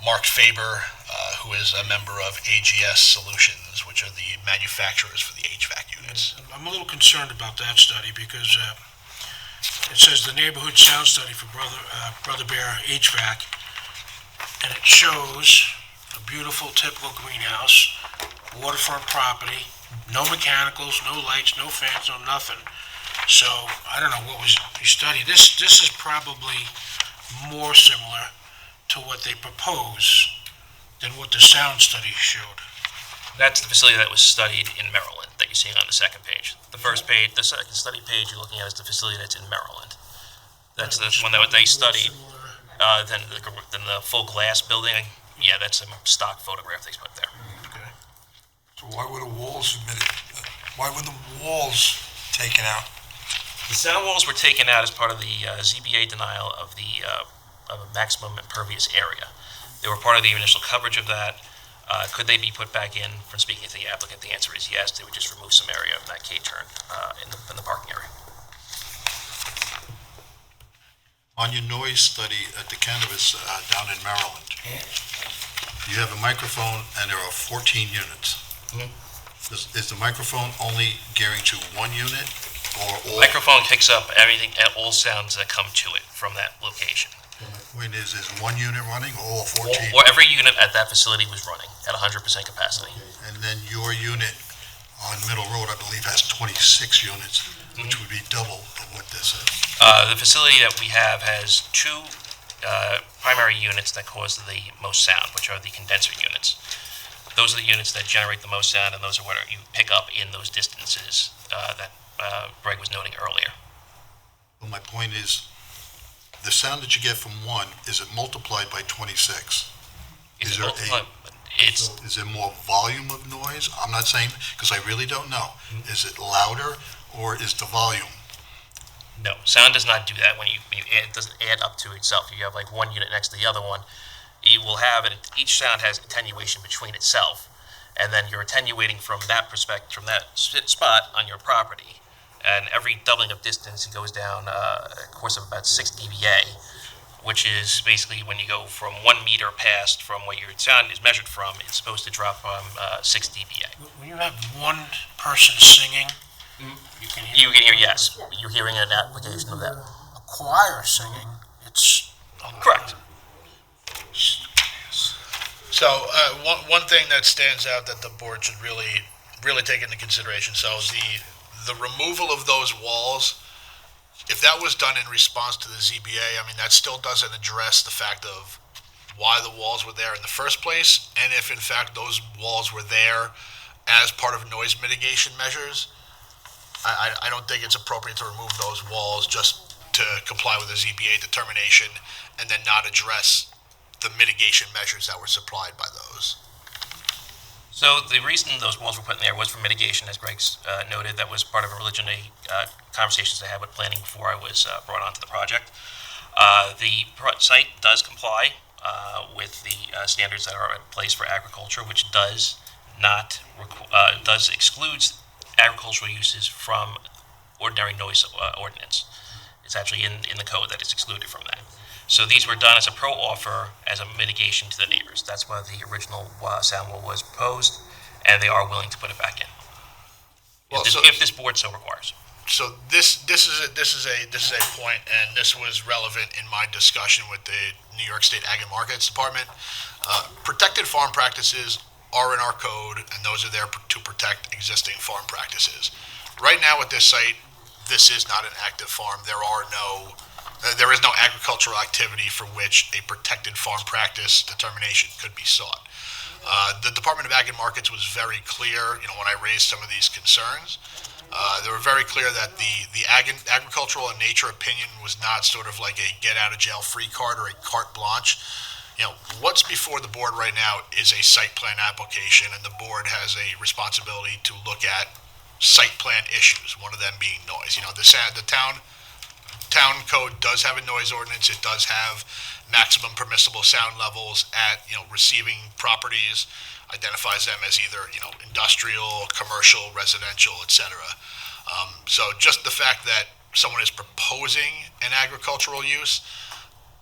Mark Faber, who is a member of AGS Solutions, which are the manufacturers for the HVAC units. I'm a little concerned about that study because it says the neighborhood sound study for Brother Bear HVAC, and it shows a beautiful typical greenhouse, waterfront property, no mechanicals, no lights, no fans, no nothing. So I don't know what was you studied. This is probably more similar to what they propose than what the sound study showed. That's the facility that was studied in Maryland that you're seeing on the second page. The first page, the second study page you're looking at is the facility that's in Maryland. That's the one that they studied. Then the full glass building, yeah, that's a stock photograph they put there. Okay. So why were the walls taken out? The sound walls were taken out as part of the ZBA denial of the of a maximum impervious area. They were part of the initial coverage of that. Could they be put back in? From speaking to the applicant, the answer is yes. They would just remove some area of that K-turn in the parking area. On your noise study at the cannabis down in Maryland, you have a microphone and there are 14 units. Mhm. Is the microphone only gearing to one unit or all? Microphone picks up everything, all sounds that come to it from that location. When is one unit running or all 14? Or every unit at that facility was running at 100% capacity. And then your unit on Middle Road, I believe, has 26 units, which would be double of what this is. The facility that we have has two primary units that cause the most sound, which are the condenser units. Those are the units that generate the most sound, and those are what you pick up in those distances that Greg was noting earlier. Well, my point is, the sound that you get from one, is it multiplied by 26? Is there It's there more volume of noise? I'm not saying, because I really don't know. Is it louder or is the volume? No, sound does not do that. When you add, it doesn't add up to itself. You have like one unit next to the other one. You will have it. Each sound has attenuation between itself, and then you're attenuating from that perspective, from that spot on your property. And every doubling of distance, it goes down a course of about 6 dBA, which is basically when you go from 1 meter past from where your sound is measured from, it's supposed to drop from 6 dBA. When you have one person singing, you can hear. You can hear, yes, you're hearing an application of that. A choir singing, it's. Correct. So one thing that stands out that the board should really take into consideration, so the removal of those walls, if that was done in response to the ZBA, I mean, that still doesn't address the fact of why the walls were there in the first place, and if in fact those walls were there as part of noise mitigation measures. I don't think it's appropriate to remove those walls just to comply with the ZBA determination and then not address the mitigation measures that were supplied by those? So the reason those walls were put in there was for mitigation, as Greg's noted. That was part of originally conversations I had with planning before I was brought onto the project. The site does comply with the standards that are in place for agriculture, which does not excludes agricultural uses from ordinary noise ordinance. It's actually in the code that it's excluded from that. So these were done as a pro-offer, as a mitigation to the neighbors. That's why the original sound wall was proposed, and they are willing to put it back in. Well, if this board so requires. So this is a point, and this was relevant in my discussion with the New York State Ag and Markets Department. Protected farm practices are in our code, and those are there to protect existing farm practices. Right now at this site, this is not an active farm. There is no agricultural activity for which a protected farm practice determination could be sought. The Department of Ag and Markets was very clear, when I raised some of these concerns. They were very clear that the agricultural and nature opinion was not sort of like a get-out-of-jail-free card or a carte blanche. What's before the board right now is a site plan application, and the board has a responsibility to look at site plan issues, one of them being noise. The town code does have a noise ordinance. It does have maximum permissible sound levels at, receiving properties, identifies them as either, industrial, commercial, residential, etc. So just the fact that someone is proposing an agricultural use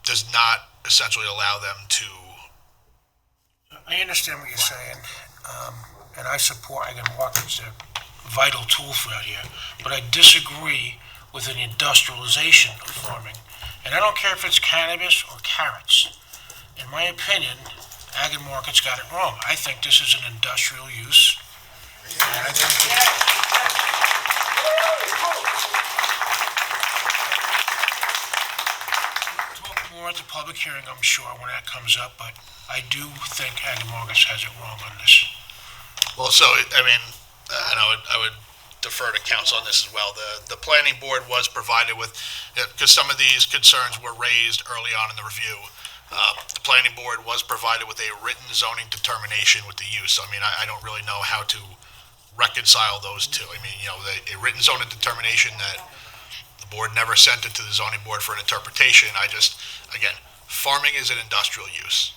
does not essentially allow them to. I understand what you're saying, and I support Ag and Markets. They're a vital tool for out here, but I disagree with an industrialization of farming. And I don't care if it's cannabis or carrots. In my opinion, Ag and Markets got it wrong. I think this is an industrial use. And I think talk more at the public hearing, I'm sure, when that comes up, but I do think Ag and Markets has it wrong on this. Well, so, I would defer to council on this as well. The planning board was provided with, because some of these concerns were raised early on in the review. The planning board was provided with a written zoning determination with the use. I don't really know how to reconcile those two. A written zoning determination that the board never sent it to the zoning board for an interpretation. Again, farming is an industrial use.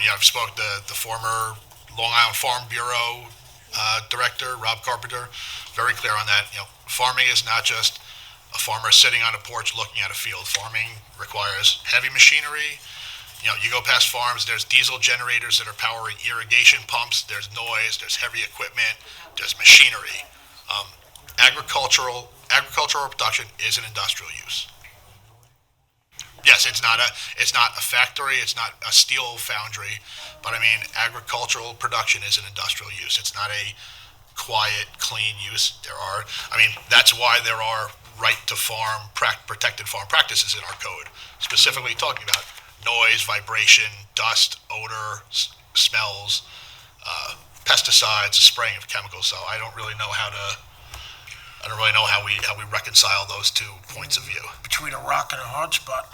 I've spoken to the former Long Island Farm Bureau director, Rob Carpenter, very clear on that. Farming is not just a farmer sitting on a porch looking at a field. Farming requires heavy machinery. You go past farms, there's diesel generators that are powering irrigation pumps, there's noise, there's heavy equipment, there's machinery. Agricultural production is an industrial use. Yes, it's not a factory, it's not a steel foundry, but agricultural production is an industrial use. It's not a quiet, clean use. That's why there are right to farm, protected farm practices in our code, specifically talking about noise, vibration, dust, odor, smells, pesticides, spraying of chemicals. So I don't really know how we reconcile those two points of view. Between a rock and a hard spot.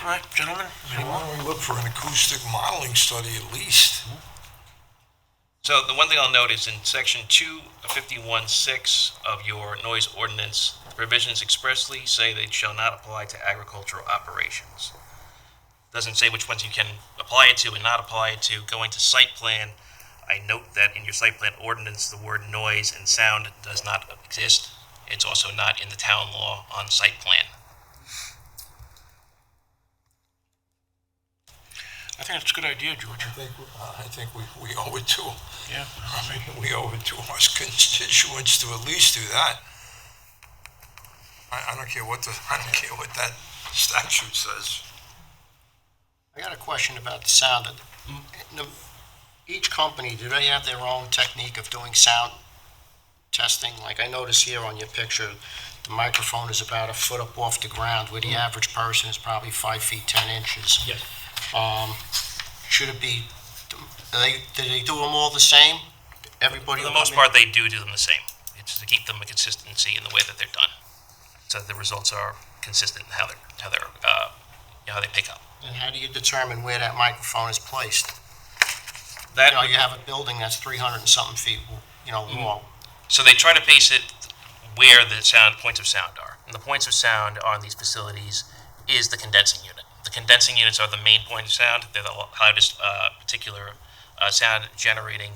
All right, gentlemen, So why don't we look for an acoustic modeling study at least? So the one thing I'll note is in section 251.6 of your noise ordinance, the provisions expressly say they shall not apply to agricultural operations. Doesn't say which ones you can apply it to and not apply it to. Going to site plan, I note that in your site plan ordinance, the word noise and sound does not exist. It's also not in the town law on site plan. I think that's a good idea, George. I think we owe it to, Yeah. we owe it to our constituents to at least do that. I don't care what that statute says. I got a question about the sound. Each company, do they have their own technique of doing sound testing? Like I notice here on your picture, the microphone is about a foot up off the ground, where the average person is probably 5 feet 10 inches. Yes. Should it be, do they do them all the same? Everybody? For the most part, they do them the same. It's to keep them a consistency in the way that they're done. so the results are consistent in how they pick up. And how do you determine where that microphone is placed? That You have a building that's 300 and something feet, long. So they try to base it where the points of sound are. And the points of sound on these facilities is the condensing unit. The condensing units are the main point of sound. They're the loudest particular sound generating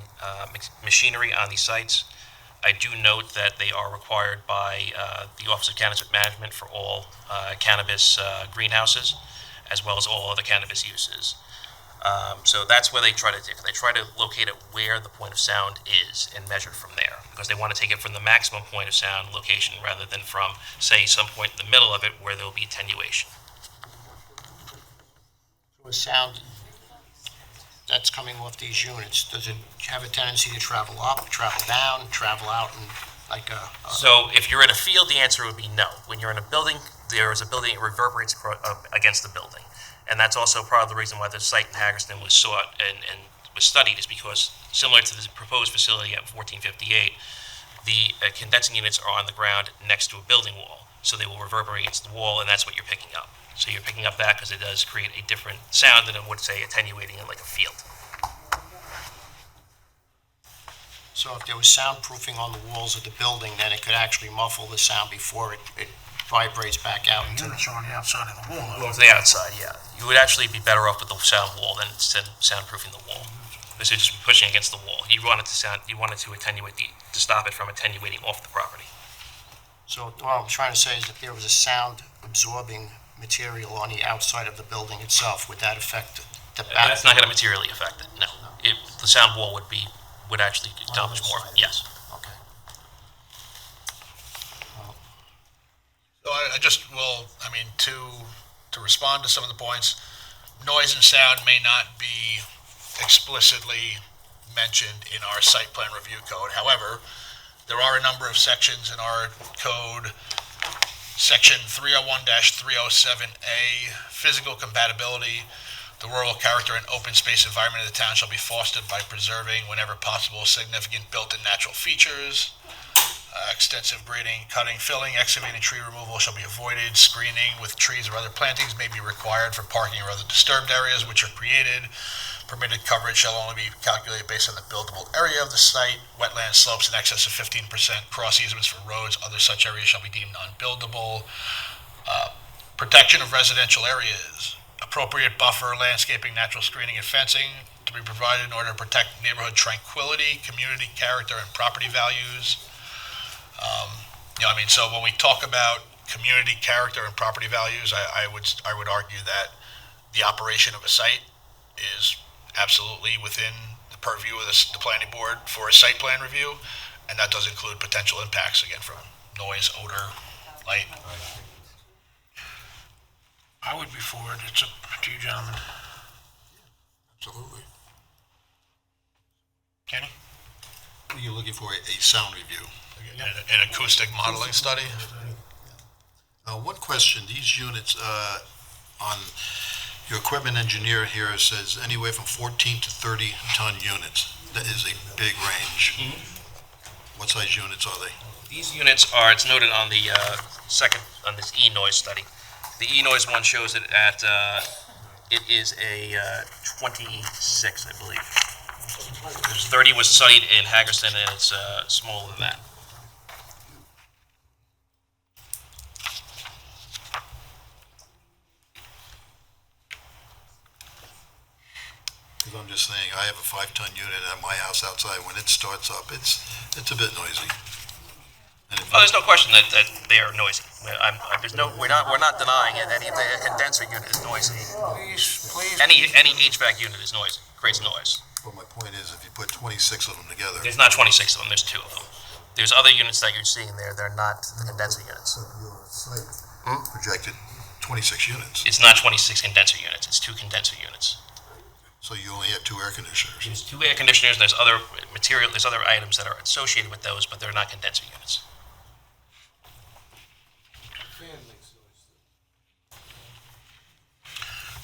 machinery on these sites. I do note that they are required by the Office of Cannabis Management for all cannabis greenhouses, as well as all other cannabis uses. So that's where they try to do. They try to locate it where the point of sound is and measure from there, because they want to take it from the maximum point of sound location rather than from, say, some point in the middle of it where there will be attenuation. So a sound that's coming off these units, does it have a tendency to travel up, travel down, travel out, and like a... So if you're in a field, the answer would be no. When you're in a building, there is a building, it reverberates against the building. And that's also part of the reason why the site in Haggerston was sought and was studied, is because similar to the proposed facility at 1458, the condensing units are on the ground next to a building wall. So they will reverberate against the wall, and that's what you're picking up. So you're picking up that because it does create a different sound than it would, say, attenuating in like a field. So if there was soundproofing on the walls of the building, then it could actually muffle the sound before it vibrates back out into the... Units are on the outside of the wall. Well, to the outside, yeah. You would actually be better off with the sound wall than soundproofing the wall. Because you're just pushing against the wall. You want it to attenuate to stop it from attenuating off the property. So what I'm trying to say is that there was a sound absorbing material on the outside of the building itself, would that affect the back? That's not going to materially affect it, no. The sound wall would actually accomplish more, yes. Okay. So I just will, to respond to some of the points, noise and sound may not be explicitly mentioned in our site plan review code. However, there are a number of sections in our code. Section 301-307A, physical compatibility. The rural character and open space environment of the town shall be fostered by preserving, whenever possible, significant built-in natural features. Extensive grading, cutting, filling, excavating, tree removal shall be avoided. Screening with trees or other plantings may be required for parking or other disturbed areas which are created. Permitted coverage shall only be calculated based on the buildable area of the site. Wetland slopes in excess of 15%. Cross easements for roads, other such areas shall be deemed unbuildable. Protection of residential areas. Appropriate buffer, landscaping, natural screening, and fencing to be provided in order to protect neighborhood tranquility, community character, and property values. So when we talk about community character and property values, I would argue that the operation of a site is absolutely within the purview of the planning board for a site plan review, and that does include potential impacts, again, from noise, odor, light. I would be for it. It's up to you, gentlemen. Absolutely. Kenny? You're looking for a sound review. An acoustic modeling study. One question, these units, on your equipment engineer here says anywhere from 14 to 30 ton units. That is a big range. What size units are they? These units are, it's noted on the on this E-noise study. The E-noise one shows it at, it is a 26, I believe. There's 30 was studied in Haggerston, and it's smaller than that. Because I'm just saying, I have a 5-ton unit at my house outside. When it starts up, it's a bit noisy. And if Oh, there's no question that they are noisy. We're not denying it. Any the condenser unit is noisy. Please. Any HVAC unit is noisy, creates noise. Well, my point is, if you put 26 of them together, There's not 26 of them. There's 2 of them. There's other units that you're seeing there. They're not the condenser units. your site projected 26 units. It's not 26 condenser units. It's 2 condenser units. So you only have 2 air conditioners. There's 2 air conditioners. There's other material. There's other items that are associated with those, but they're not condenser units.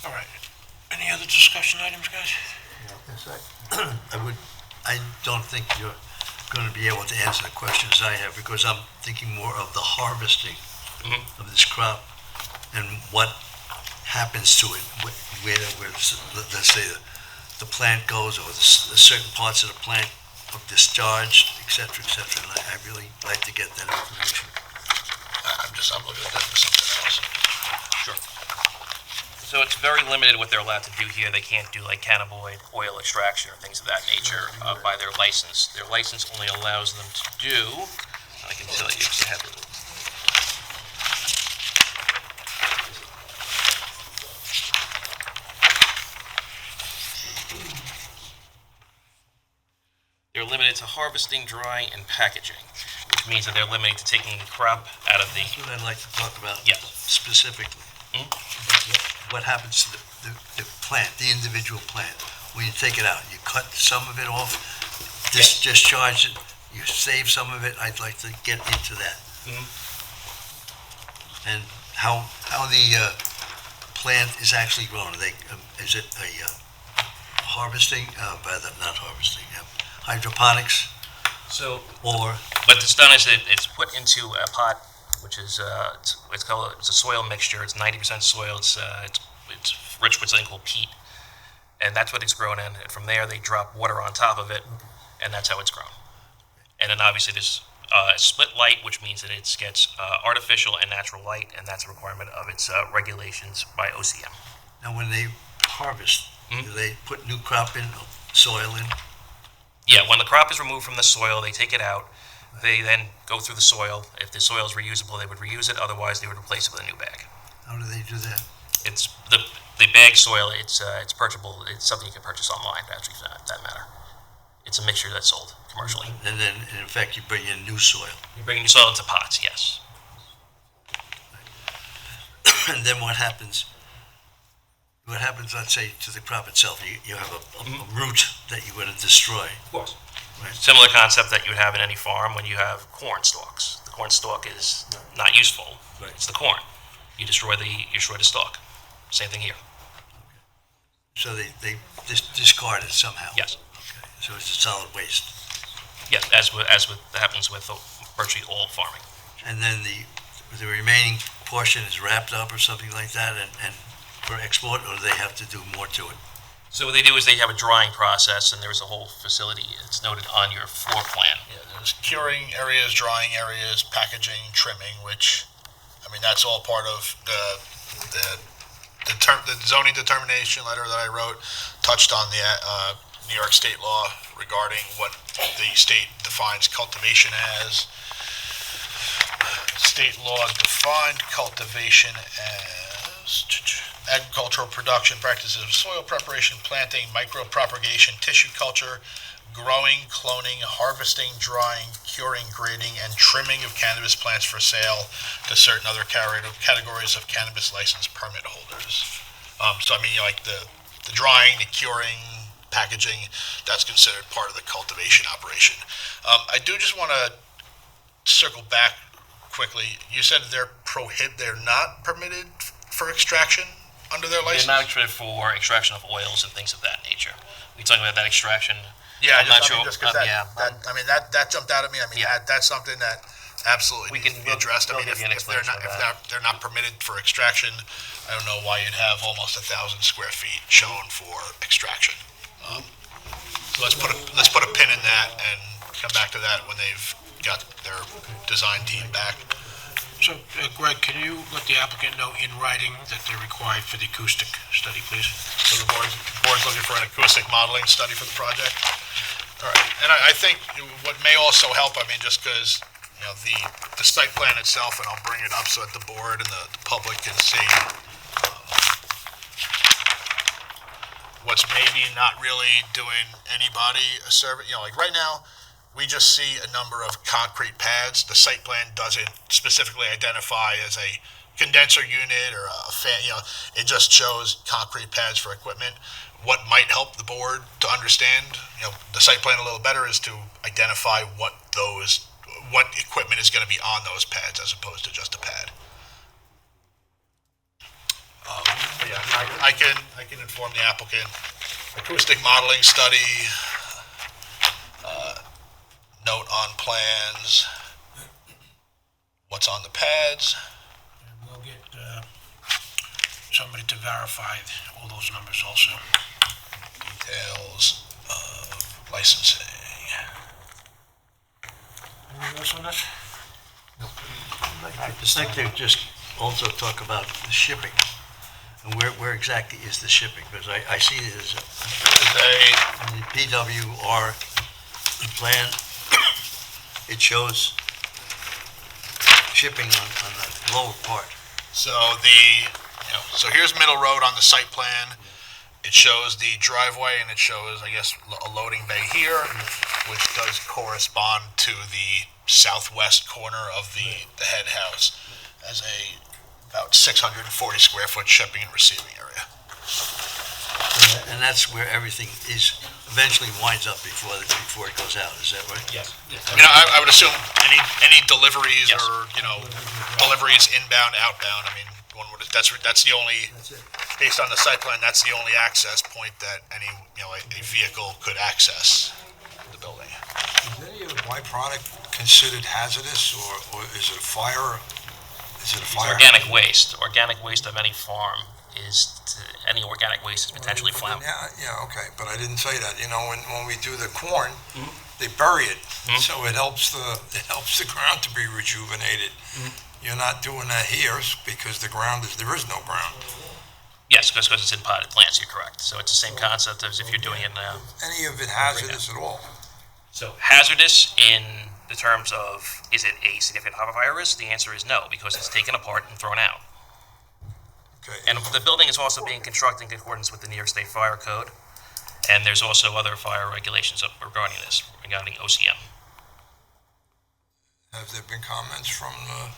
All right. Any other discussion items, guys? I don't think you're going to be able to answer the questions I have, because I'm thinking more of the harvesting of this crop and what happens to it, where let's say the plant goes, or the certain parts of the plant are discharged, et cetera, et cetera. And I really like to get that information. I'm looking at that for something else. Sure. So it's very limited what they're allowed to do here. They can't do like cannabinoid oil extraction or things of that nature by their license. Their license only allows them to do, I can tell you, because I have it. They're limited to harvesting, drying, and packaging, which means that they're limited to taking the crop out of the, That's what I'd like to talk about Yes. specifically. What happens to the plant, the individual plant? When you take it out, you cut some of it off, discharge it, you save some of it. I'd like to get into that. And how the plant is actually grown. Is it a harvesting, not harvesting, hydroponics, so or what it's done is it's put into a pot, which is it's a soil mixture. It's 90% soil. It's rich with something called peat, and that's what it's grown in. And from there, they drop water on top of it, and that's how it's grown. And then obviously there's split light, which means that it gets artificial and natural light, and that's a requirement of its regulations by OCM. now when they harvest, do they put new crop in, soil in? Yeah, when the crop is removed from the soil, they take it out. They then go through the soil. If the soil is reusable, they would reuse it. Otherwise, they would replace it with a new bag. How do they do that? It's the bag soil. It's purchasable. It's something you can purchase online, actually, for that matter. It's a mixture that's sold commercially. And then, in effect, you bring in new soil. You bring new soil into pots, yes. And then what happens? What happens, let's say, to the crop itself? You have a root that you're going to destroy. Of course. Right. Similar concept that you would have in any farm when you have corn stalks. The corn stalk is not useful. Right. It's the corn. You destroy the stalk. Same thing here. So they discard it somehow? Yes. Okay. So it's a solid waste. Yes, happens with virtually all farming. And then the remaining portion is wrapped up or something like that and for export, or do they have to do more to it? So what they do is they have a drying process, and there's a whole facility. It's noted on your floor plan. Yeah, there's curing areas, drying areas, packaging, trimming, which, I mean, that's all part of the zoning determination letter that I wrote, touched on the New York state law regarding what the state defines cultivation as. State law defined cultivation as agricultural production practices of soil preparation, planting, micropropagation, tissue culture, growing, cloning, harvesting, drying, curing, grading, and trimming of cannabis plants for sale to certain other categories of cannabis license permit holders. So I mean, like the drying, the curing, packaging, that's considered part of the cultivation operation. I do just want to circle back quickly. You said they're not permitted for extraction under their license? They're not permitted for extraction of oils and things of that nature. We talking about that extraction. Yeah, I'm not just sure. because that jumped out at me. I mean, Yeah. that's something that absolutely needs to be addressed. I mean, we'll if give you an they're explanation not of they're not permitted for extraction, I don't know why you'd have almost 1,000 square feet shown for extraction. So let's put a pin in that and come back to that when they've got their design team back. So, Greg, can you let the applicant know in writing that they're required for the acoustic study, please? So the board's looking for an acoustic modeling study for the project? All right, and I think what may also help, I mean, just because, you know, the site plan itself, and I'll bring it up so that the board and the public can see what's maybe not really doing anybody a service. You know, like right now, we just see a number of concrete pads. The site plan doesn't specifically identify as a condenser unit or a fan, you know, it just shows concrete pads for equipment. What might help the board to understand, you know, the site plan a little better is to identify what equipment is going to be on those pads as opposed to just a pad. Yeah, I can inform the applicant. Acoustic modeling study, note on plans, what's on the pads, somebody to verify all those numbers also. Details of licensing. Anything else on this? I'd just like to just also talk about the shipping. And where exactly is the shipping? Because I see it as in the PWR plan, it shows shipping on the lower part. So so here's Middle Road on the site plan. It shows the driveway and it shows, I guess, a loading bay here, which does correspond to the southwest corner of the head house as about 640 square foot shipping and receiving area. And that's where everything eventually winds up before it goes out, is that right? Yes. I mean, I would assume any deliveries Yes. or, deliveries inbound, outbound, I mean, that's the only, based on the site plan, that's the only access point that any, a vehicle could access the building. Is any of the byproduct considered hazardous, or is it a fire? Is it a It's fire? organic waste. Organic waste of any farm any organic waste is potentially flammable. Yeah, okay, but I didn't say that. When we do the corn, they bury it, so it helps the ground to be rejuvenated. You're not doing that here because there is no ground. Yes, because it's in potted plants, you're correct. So it's the same concept as if you're doing it in Any of it hazardous at all? So hazardous in the terms of, is it a significant fire risk? The answer is no, because it's taken apart and thrown out. Okay. And the building is also being constructed in accordance with the New York State Fire Code, and there's also other fire regulations regarding this, regarding OCM. Have there been comments from the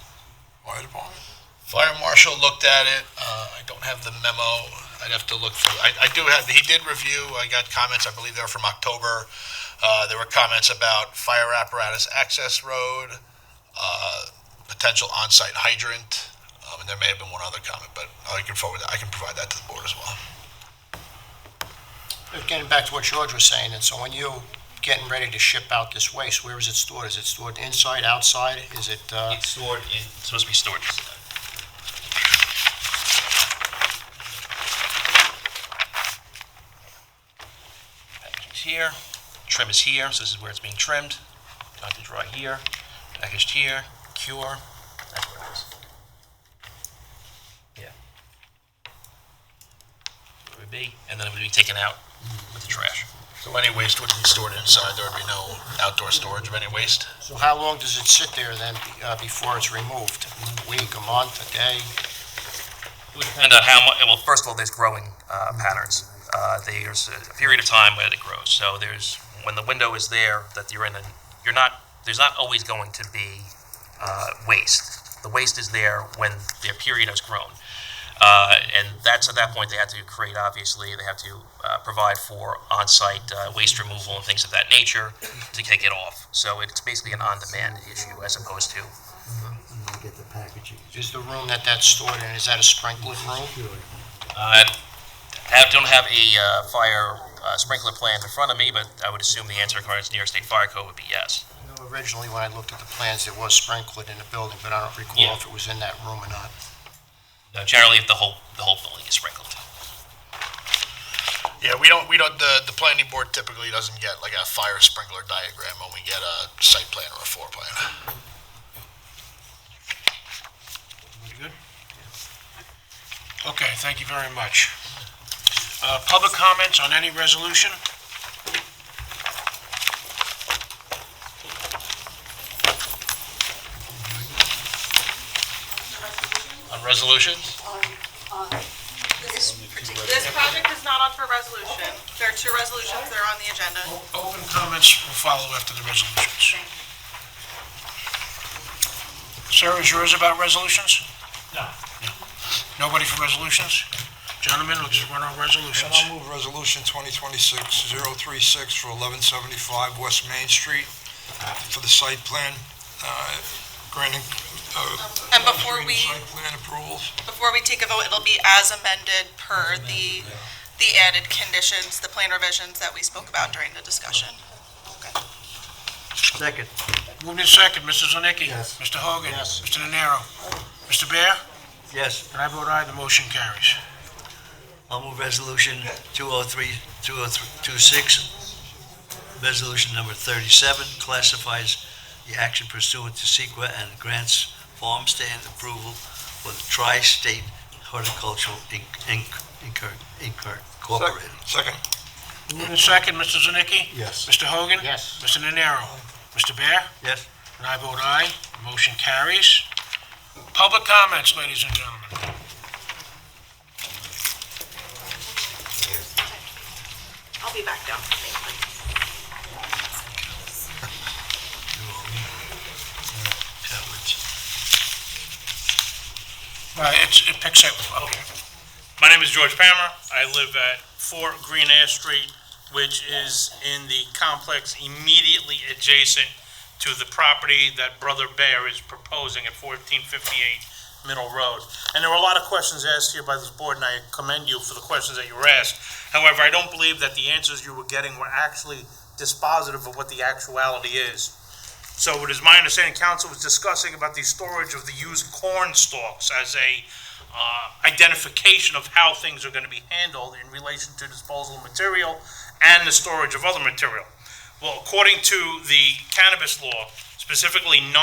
fire department? Fire marshal looked at it. I don't have the memo. I'd have to look through. I do have. He did review. I got comments. I believe they were from October. There were comments about fire apparatus access road, potential on-site hydrant, and there may have been one other comment, but I can provide that to the board as well. Getting back to what George was saying, and so when you're getting ready to ship out this waste, where is it stored? Is it stored inside, outside? Is it, It's supposed to be stored. Packaging's here, trim is here, so this is where it's being trimmed. Going to dry here, packaged here, cure, that's where it is. Yeah. Where it would be, and then it would be taken out with the trash. So any waste would be stored inside. There would be no outdoor storage of any waste. so how long does it sit there then before it's removed? A week, a month, a day? It would depend on how much, well, first of all, there's growing patterns. There's a period of time where it grows. So when the window is there that you're in, and there's not always going to be waste. The waste is there when their period has grown. And that's at that point they have to create, obviously, they have to provide for on-site waste removal and things of that nature to take it off. So it's basically an on-demand issue as opposed to. And they get the packaging. Is the room that's stored in, is that a sprinkled room? I don't have a fire sprinkler plan in front of me, but I would assume the answer according to New York State Fire Code would be yes. I know originally when I looked at the plans, it was sprinkled in the building, but I don't recall Yeah. if it was in that room or not. No, generally, the whole building is sprinkled. Yeah, we don't. The planning board typically doesn't get like a fire sprinkler diagram when we get a site plan or a floor plan. Pretty good? Okay, thank you very much. Public comments on any resolution? On resolutions? This project is not on for resolution. There are two resolutions that are on the agenda. Open comments will follow after the resolutions. Sir, is yours about resolutions? No. Nobody for resolutions? Gentlemen, let's run our resolutions. I'll move Resolution 2026-036 for 1175 West Main Street for the site plan, granting, And before site plan approvals. we take a vote, it'll be as amended per the added conditions, the plan revisions that we spoke about during the discussion. Second. Moved in second, Mr. Zilnicki. Yes. Mr. Hogan. Yes. Mr. Nenaro. Mr. Bear? Yes. And I vote aye, the motion carries. I'll move resolution 203-2026. Resolution number 37 classifies the action pursuant to SEQR and grants farm stand approval for the Tri-State Horticultural Incorporated. Second. Moving in second, Mr. Zanicki? Yes. Mr. Hogan? Yes. Mr. Nenaro? Mr. Bear? Yes. And I vote aye. Motion carries. Public comments, ladies and gentlemen. I'll be back down. It picks up, okay. My name is George Palmer. I live at 4 Green Air Street, which is in the complex immediately adjacent to the property that Brother Bear is proposing at 1458 Middle Road. And there were a lot of questions asked here by this board, and I commend you for the questions that you were asked. However, I don't believe that the answers you were getting were actually dispositive of what the actuality is. So it is my understanding council was discussing about the storage of the used corn stalks as a identification of how things are going to be handled in relation to disposal of material and the storage of other material. Well, according to the cannabis law, specifically 9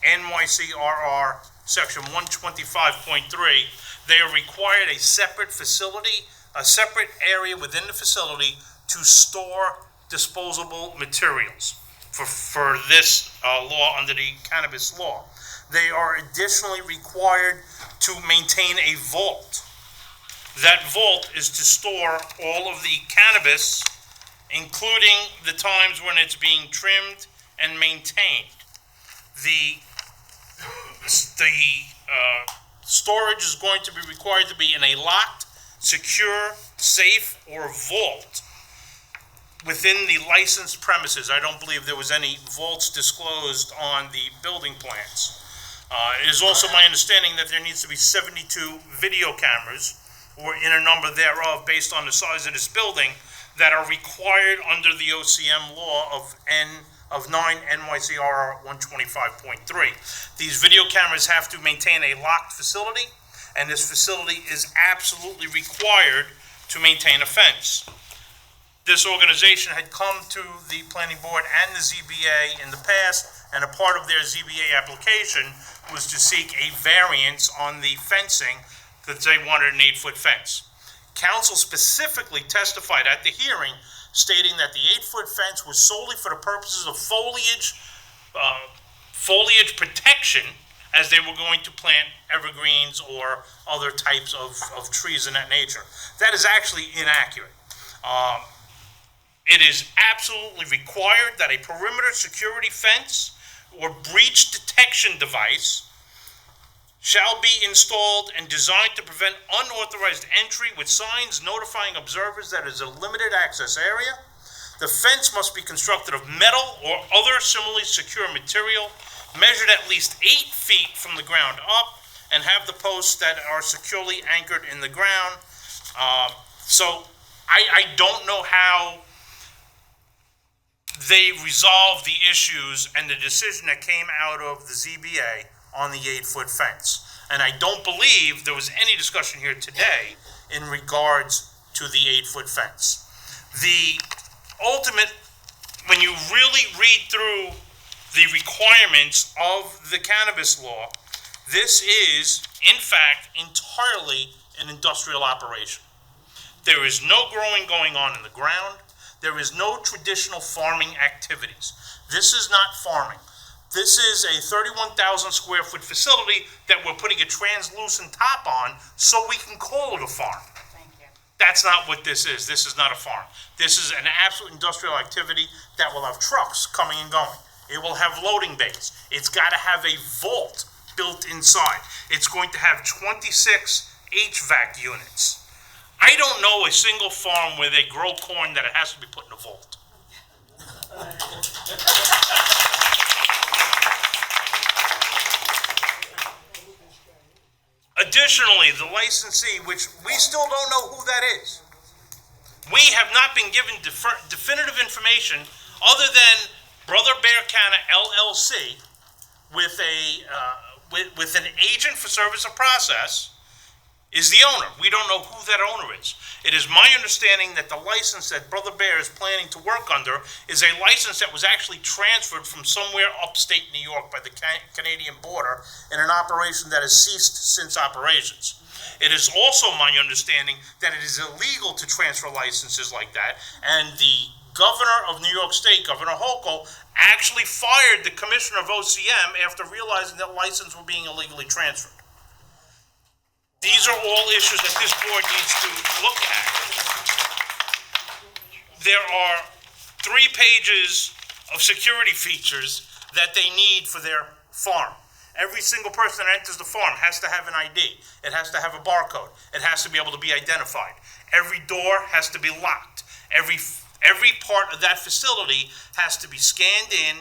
NYCRR section 125.3, they are required a separate facility, a separate area within the facility to store disposable materials for this law under the cannabis law. They are additionally required to maintain a vault. That vault is to store all of the cannabis, including the times when it's being trimmed and maintained. The storage is going to be required to be in a locked, secure, safe, or vault within the licensed premises. I don't believe there was any vaults disclosed on the building plans. It is also my understanding that there needs to be 72 video cameras, or in a number thereof, based on the size of this building, that are required under the OCM law of 9 NYCR 125.3. These video cameras have to maintain a locked facility, and this facility is absolutely required to maintain a fence. This organization had come to the planning board and the ZBA in the past, and a part of their ZBA application was to seek a variance on the fencing, that they wanted an 8-foot fence. Council specifically testified at the hearing stating that the 8-foot fence was solely for the purposes of foliage protection, as they were going to plant evergreens or other types of trees in that nature. That is actually inaccurate. It is absolutely required that a perimeter security fence or breach detection device shall be installed and designed to prevent unauthorized entry with signs notifying observers that it is a limited access area. The fence must be constructed of metal or other similarly secure material, measured at least 8 feet from the ground up, and have the posts that are securely anchored in the ground. So I don't know how they resolved the issues and the decision that came out of the ZBA on the 8-foot fence. And I don't believe there was any discussion here today in regards to the 8-foot fence. The ultimate, when you really read through the requirements of the cannabis law, this is, in fact, entirely an industrial operation. There is no growing going on in the ground. There is no traditional farming activities. This is not farming. This is a 31,000 square foot facility that we're putting a translucent top on so we can call it a farm. Thank you. That's not what this is. This is not a farm. This is an absolute industrial activity that will have trucks coming and going. It will have loading bays. It's got to have a vault built inside. It's going to have 26 HVAC units. I don't know a single farm where they grow corn that it has to be put in a vault. Additionally, the licensee, which we still don't know who that is, we have not been given definitive information other than Brother Bear Canna LLC with an agent for service of process is the owner. We don't know who that owner is. It is my understanding that the license that Brother Bear is planning to work under is a license that was actually transferred from somewhere upstate New York by the Canadian border in an operation that has ceased since operations. It is also my understanding that it is illegal to transfer licenses like that, and the governor of New York State, Governor Hochul, actually fired the commissioner of OCM after realizing that licenses were being illegally transferred. These are all issues that this board needs to look at. There are 3 pages of security features that they need for their farm. Every single person that enters the farm has to have an ID. It has to have a barcode. It has to be able to be identified. Every door has to be locked. Every part of that facility has to be scanned in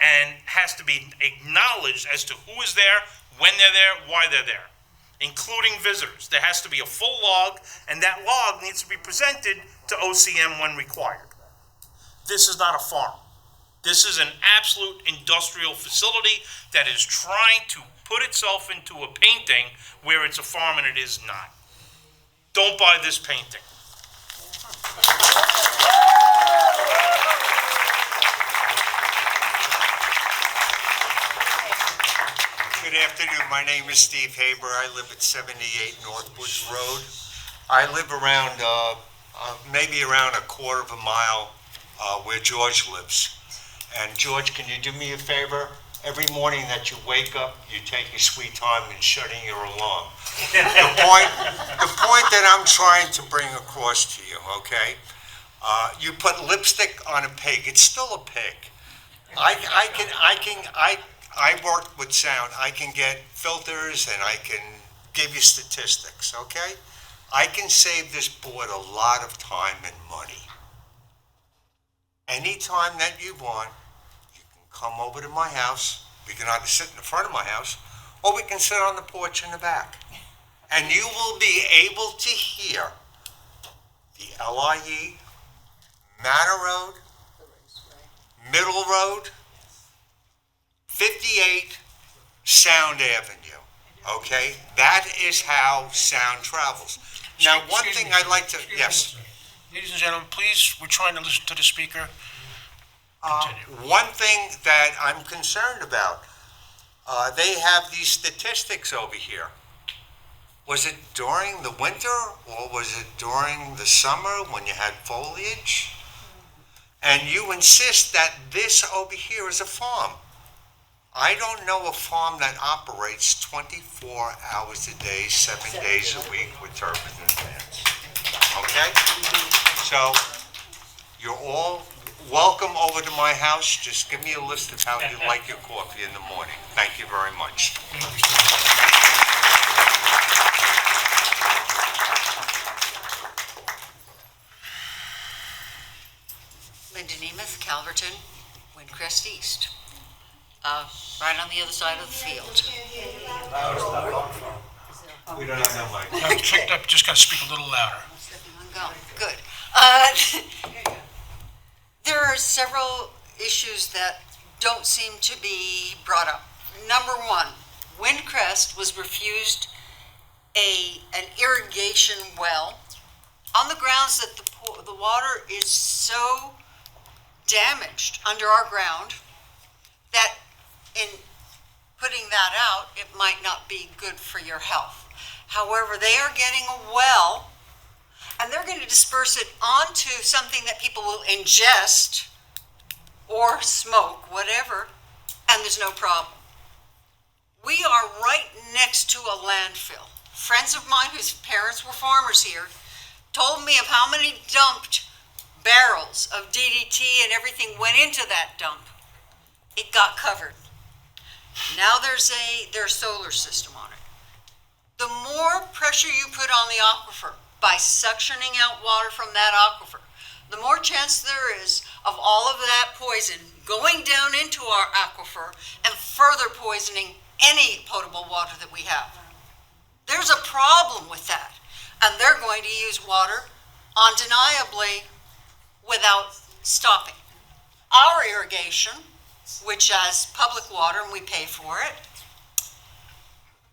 and has to be acknowledged as to who is there, when they're there, why they're there, including visitors. There has to be a full log, and that log needs to be presented to OCM when required. This is not a farm. This is an absolute industrial facility that is trying to put itself into a painting where it's a farm and it is not. Don't buy this painting. Good afternoon. My name is Steve Haber. I live at 78 Northwoods Road. I live around, maybe around a quarter of a mile where George lives. And George, can you do me a favor? Every morning that you wake up, you take your sweet time in shutting your alarm. The point that I'm trying to bring across to you, okay? You put lipstick on a pig. It's still a pig. I work with sound. I can get filters and I can give you statistics, okay? I can save this board a lot of time and money. Anytime that you want, you can come over to my house. We can either sit in the front of my house or we can sit on the porch in the back. And you will be able to hear the LIE, Manor Road, Middle Road, 58 Sound Avenue, okay? That is how sound travels. Now, one thing I'd like to, yes? Ladies and gentlemen, please, we're trying to listen to the speaker. Continue. One thing that I'm concerned about, they have these statistics over here. Was it during the winter or was it during the summer when you had foliage? And you insist that this over here is a farm. I don't know a farm that operates 24 hours a day, 7 days a week with turbines and fans. Okay? So, you're all welcome over to my house. Just give me a list of how you like your coffee in the morning. Thank you very much. Linda Nemeth, Calverton, Windcrest East. Right on the other side of the field. We don't have no mic. Just got to speak a little louder. Good. There are several issues that don't seem to be brought up. Number one, Windcrest was refused an irrigation well on the grounds that the water is so damaged under our ground that in putting that out, it might not be good for your health. However, they are getting a well, and they're going to disperse it onto something that people will ingest or smoke, whatever, and there's no problem. We are right next to a landfill. Friends of mine whose parents were farmers here told me of how many dumped barrels of DDT and everything went into that dump. It got covered. Now there's solar system on it. The more pressure you put on the aquifer by suctioning out water from that aquifer, the more chance there is of all of that poison going down into our aquifer and further poisoning any potable water that we have. There's a problem with that, and they're going to use water undeniably without stopping. Our irrigation, which has public water and we pay for it,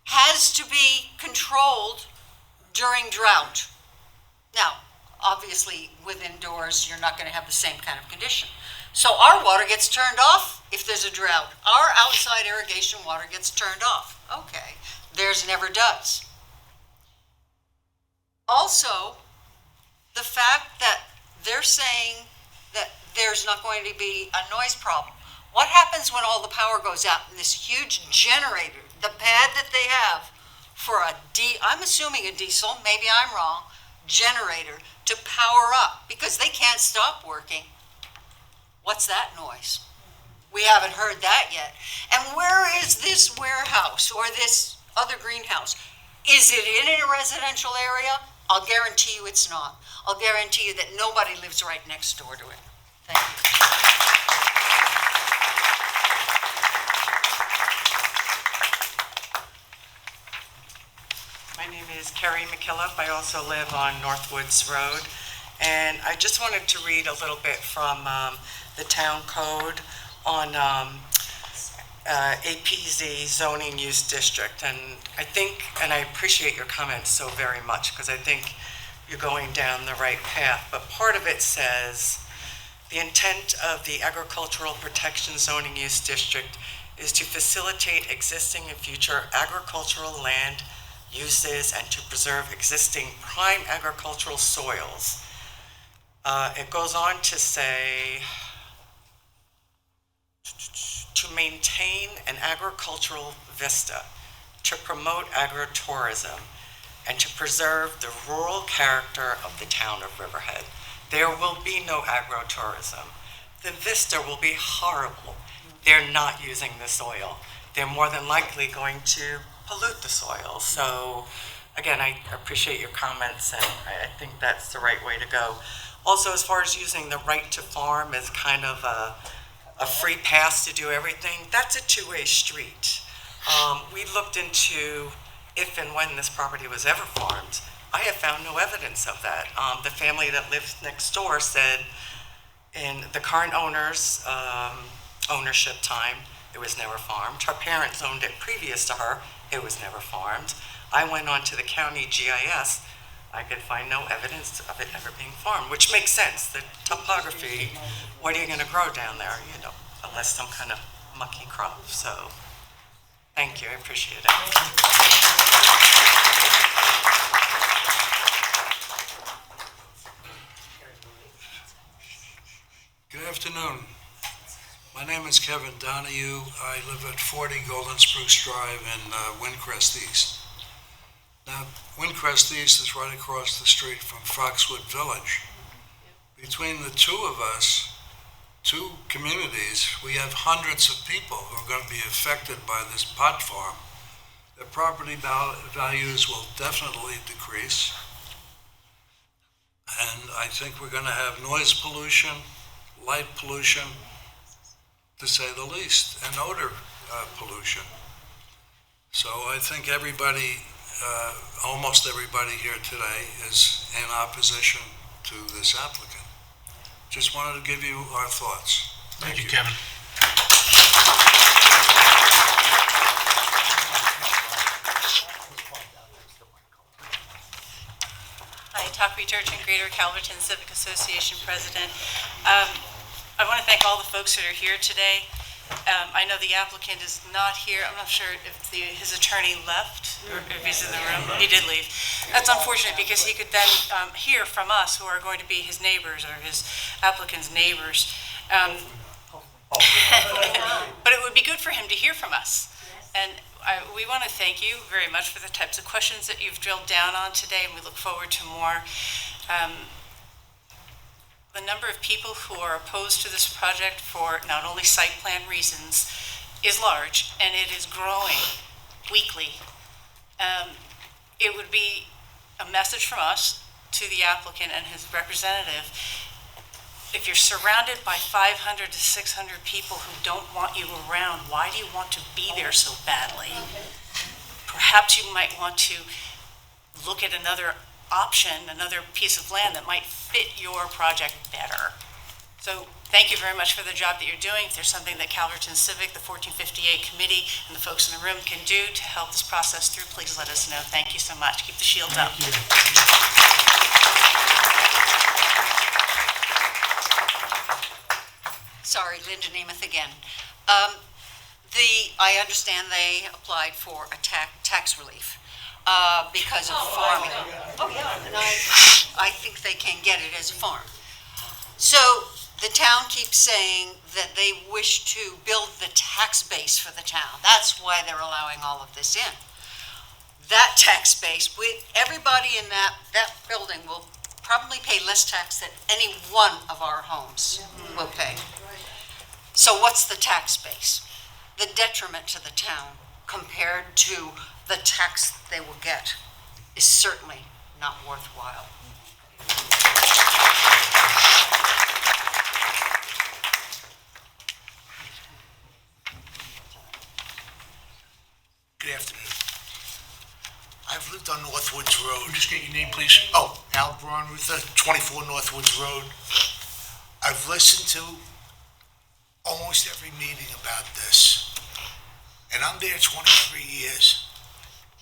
has to be controlled during drought. Now, obviously, within doors, you're not going to have the same kind of condition. So our water gets turned off if there's a drought. Our outside irrigation water gets turned off. Okay, theirs never does. Also, the fact that they're saying that there's not going to be a noise problem. What happens when all the power goes out in this huge generator, the pad that they have for I'm assuming a diesel, maybe I'm wrong, generator to power up because they can't stop working? What's that noise? We haven't heard that yet. And where is this warehouse or this other greenhouse? Is it in a residential area? I'll guarantee you it's not. I'll guarantee you that nobody lives right next door to it. Thank you. My name is Carrie McKillop. I also live on Northwoods Road. And I just wanted to read a little bit from the town code on APZ zoning use district. And I think, and I appreciate your comments so very much because I think you're going down the right path. But part of it says, the intent of the agricultural protection zoning use district is to facilitate existing and future agricultural land uses and to preserve existing prime agricultural soils. It goes on to say, to maintain an agricultural vista, to promote agritourism, and to preserve the rural character of the town of Riverhead. There will be no agritourism. The vista will be horrible. They're not using the soil. They're more than likely going to pollute the soil. So, again, I appreciate your comments, and I think that's the right way to go. Also, as far as using the right to farm as kind of a free pass to do everything, that's a two-way street. We looked into if and when this property was ever farmed. I have found no evidence of that. The family that lives next door said in the current owner's ownership time, it was never farmed. Her parents owned it previous to her. It was never farmed. I went on to the county GIS. I could find no evidence of it ever being farmed, which makes sense. The topography, what are you going to grow down there, unless some kind of mucky crop. So, thank you. I appreciate it. Good afternoon. My name is Kevin Donahue. I live at 40 Golden Spruce Drive in Windcrest East. Now, Windcrest East is right across the street from Foxwood Village. Between the two of us, two communities, we have hundreds of people who are going to be affected by this pot farm. Their property values will definitely decrease. And I think we're going to have noise pollution, light pollution, to say the least, and odor pollution. So I think everybody, almost everybody here today is in opposition to this applicant. Just wanted to give you our thoughts. Thank you, Kevin. Hi, Takri Turchin, Greater Calverton Civic Association President. I want to thank all the folks that are here today. I know the applicant is not here. I'm not sure if his attorney left or if he's in the room. He did leave. That's unfortunate because he could then hear from us who are going to be his neighbors or his applicant's neighbors. But it would be good for him to hear from us. And we want to thank you very much for the types of questions that you've drilled down on today, and we look forward to more. The number of people who are opposed to this project for not only site plan reasons is large, and it is growing weekly. It would be a message from us to the applicant and his representative. If you're surrounded by 500 to 600 people who don't want you around, why do you want to be there so badly? Perhaps you might want to look at another option, another piece of land that might fit your project better. So thank you very much for the job that you're doing. If there's something that Calverton Civic, the 1458 committee, and the folks in the room can do to help this process through, please let us know. Thank you so much. Keep the shield up. Sorry, Linda Nemeth again. I understand they applied for a tax relief because of farming. Oh, yeah, and I think they can get it as a farm. So the town keeps saying that they wish to build the tax base for the town. That's why they're allowing all of this in. That tax base, everybody in that building will probably pay less tax than any one of our homes will pay. So what's the tax base? The detriment to the town compared to the tax they will get is certainly not worthwhile. Good afternoon. I've lived on Northwoods Road. Just get your name, please. Oh, Al Braun, 24 Northwoods Road. I've listened to almost every meeting about this, and I'm there 23 years.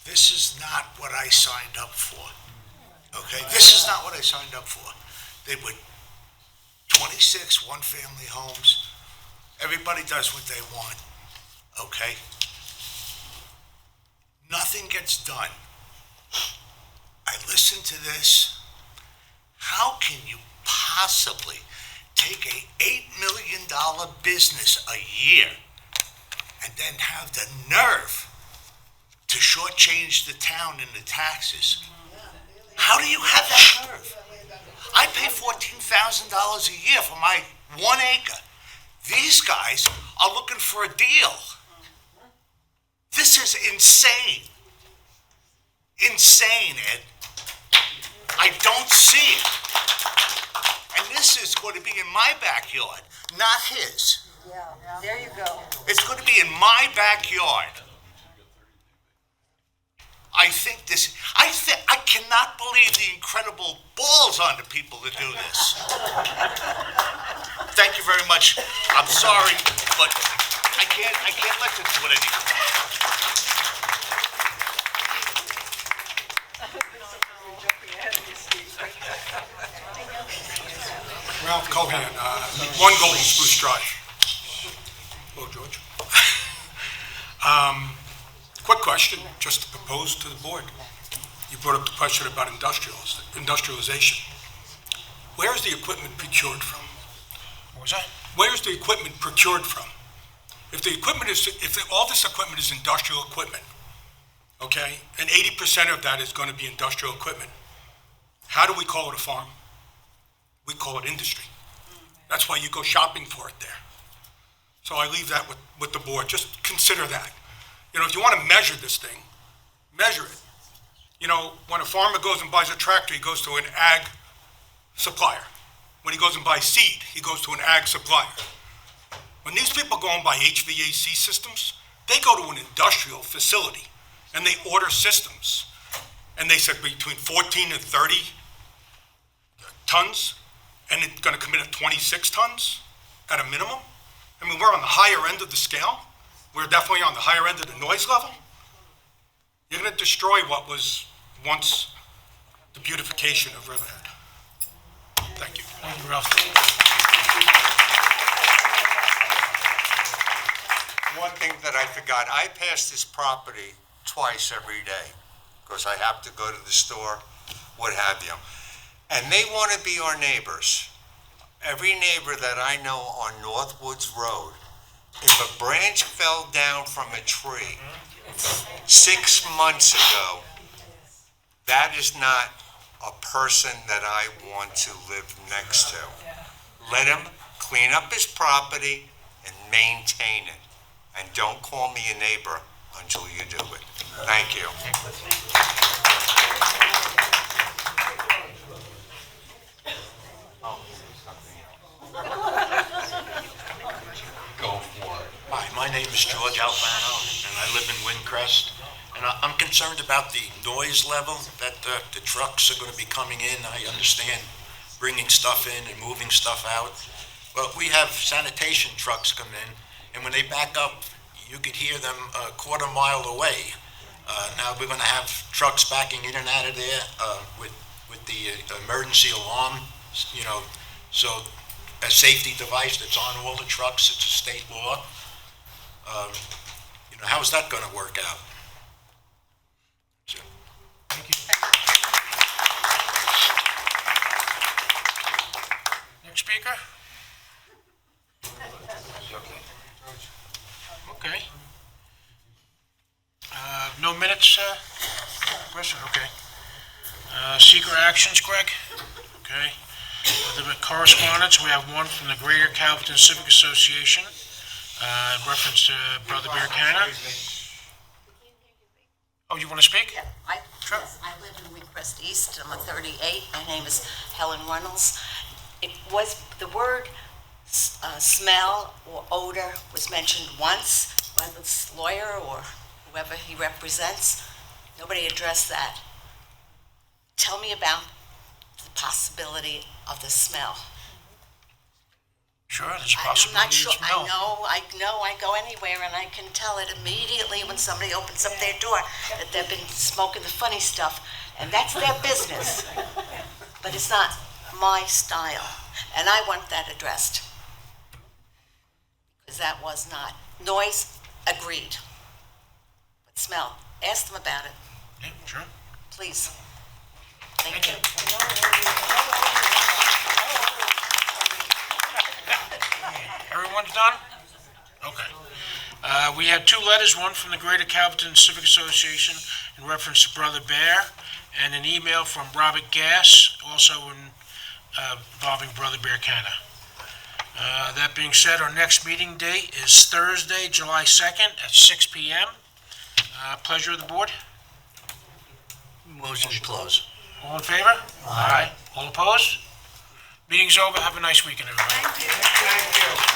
This is not what I signed up for, okay? This is not what I signed up for. They were 26 one-family homes. Everybody does what they want, okay? Nothing gets done. I listened to this. How can you possibly take a $8 million business a year and then have the nerve to shortchange the town in the taxes? How do you have that nerve? I pay $14,000 a year for my 1 acre. These guys are looking for a deal. This is insane. Insane, Ed. I don't see it. And this is going to be in my backyard, not his. Yeah, there you go. It's going to be in my backyard. I cannot believe the incredible balls on the people that do this. Thank you very much. I'm sorry, but I can't let them do it anymore. Ralph Cohan, 1 Golden Spruce Drive. Hello, George. Quick question, just to propose to the board. You brought up the question about industrialization. Where's the equipment procured from? What was that? Where's the equipment procured from? If all this equipment is industrial equipment, okay, and 80% of that is going to be industrial equipment, how do we call it a farm? We call it industry. That's why you go shopping for it there. So I leave that with the board. Just consider that. You know, if you want to measure this thing, measure it. You know, when a farmer goes and buys a tractor, he goes to an ag supplier. When he goes and buys seed, he goes to an ag supplier. When these people go and buy HVAC systems, they go to an industrial facility and they order systems. And they said between 14 and 30 tons, and it's going to come in at 26 tons at a minimum. I mean, we're on the higher end of the scale. We're definitely on the higher end of the noise level. You're going to destroy what was once the beautification of Riverhead. Thank you. Thank you, Ralph. One thing that I forgot, I pass this property twice every day because I have to go to the store, what have you. And they want to be our neighbors. Every neighbor that I know on Northwoods Road, if a branch fell down from a tree 6 months ago, that is not a person that I want to live next to. Let him clean up his property and maintain it. And don't call me a neighbor until you do it. Thank you. Go for it. Hi, my name is George Alfano, and I live in Windcrest. And I'm concerned about the noise level that the trucks are going to be coming in. I understand bringing stuff in and moving stuff out. Well, we have sanitation trucks come in, and when they back up, you could hear them a quarter mile away. Now we're gonna have trucks backing in and out of there, with the emergency alarm, you know, so a safety device that's on all the trucks, it's a state law. You know, how's that gonna work out? So, Next speaker? Okay. No minutes, Chris? Okay. Secret actions, Greg? Okay. The correspondence, we have one from the Greater Calverton Civic Association, in reference to Brother Bear Canna. Oh, you want to speak? Yeah, Sure. yes, I live in Windcrest East, I'm a 38, my name is Helen Reynolds. It was, the word smell or odor was mentioned once by this lawyer or whoever he represents. Nobody addressed that. Tell me about the possibility of the smell. Sure, there's a I'm possibility not of sure, smell. I know, I go anywhere and I can tell it immediately when somebody opens up their door that they've been smoking the funny stuff, and that's their business. But it's not my style, and I want that addressed. Because that was not. Noise, agreed. But smell, ask them about it, Yeah, sure. please. Thank you. Everyone's done? Okay. We had two letters, one from the Greater Calverton Civic Association in reference to Brother Bear, and an email from Robert Gass, also involving Brother Bear Canna. That being said, our next meeting date is Thursday, July 2nd at 6 p.m. Pleasure of the board? Motion to close. All in favor? Aye. All opposed? Meeting's over. Have a nice weekend, everybody. Thank you.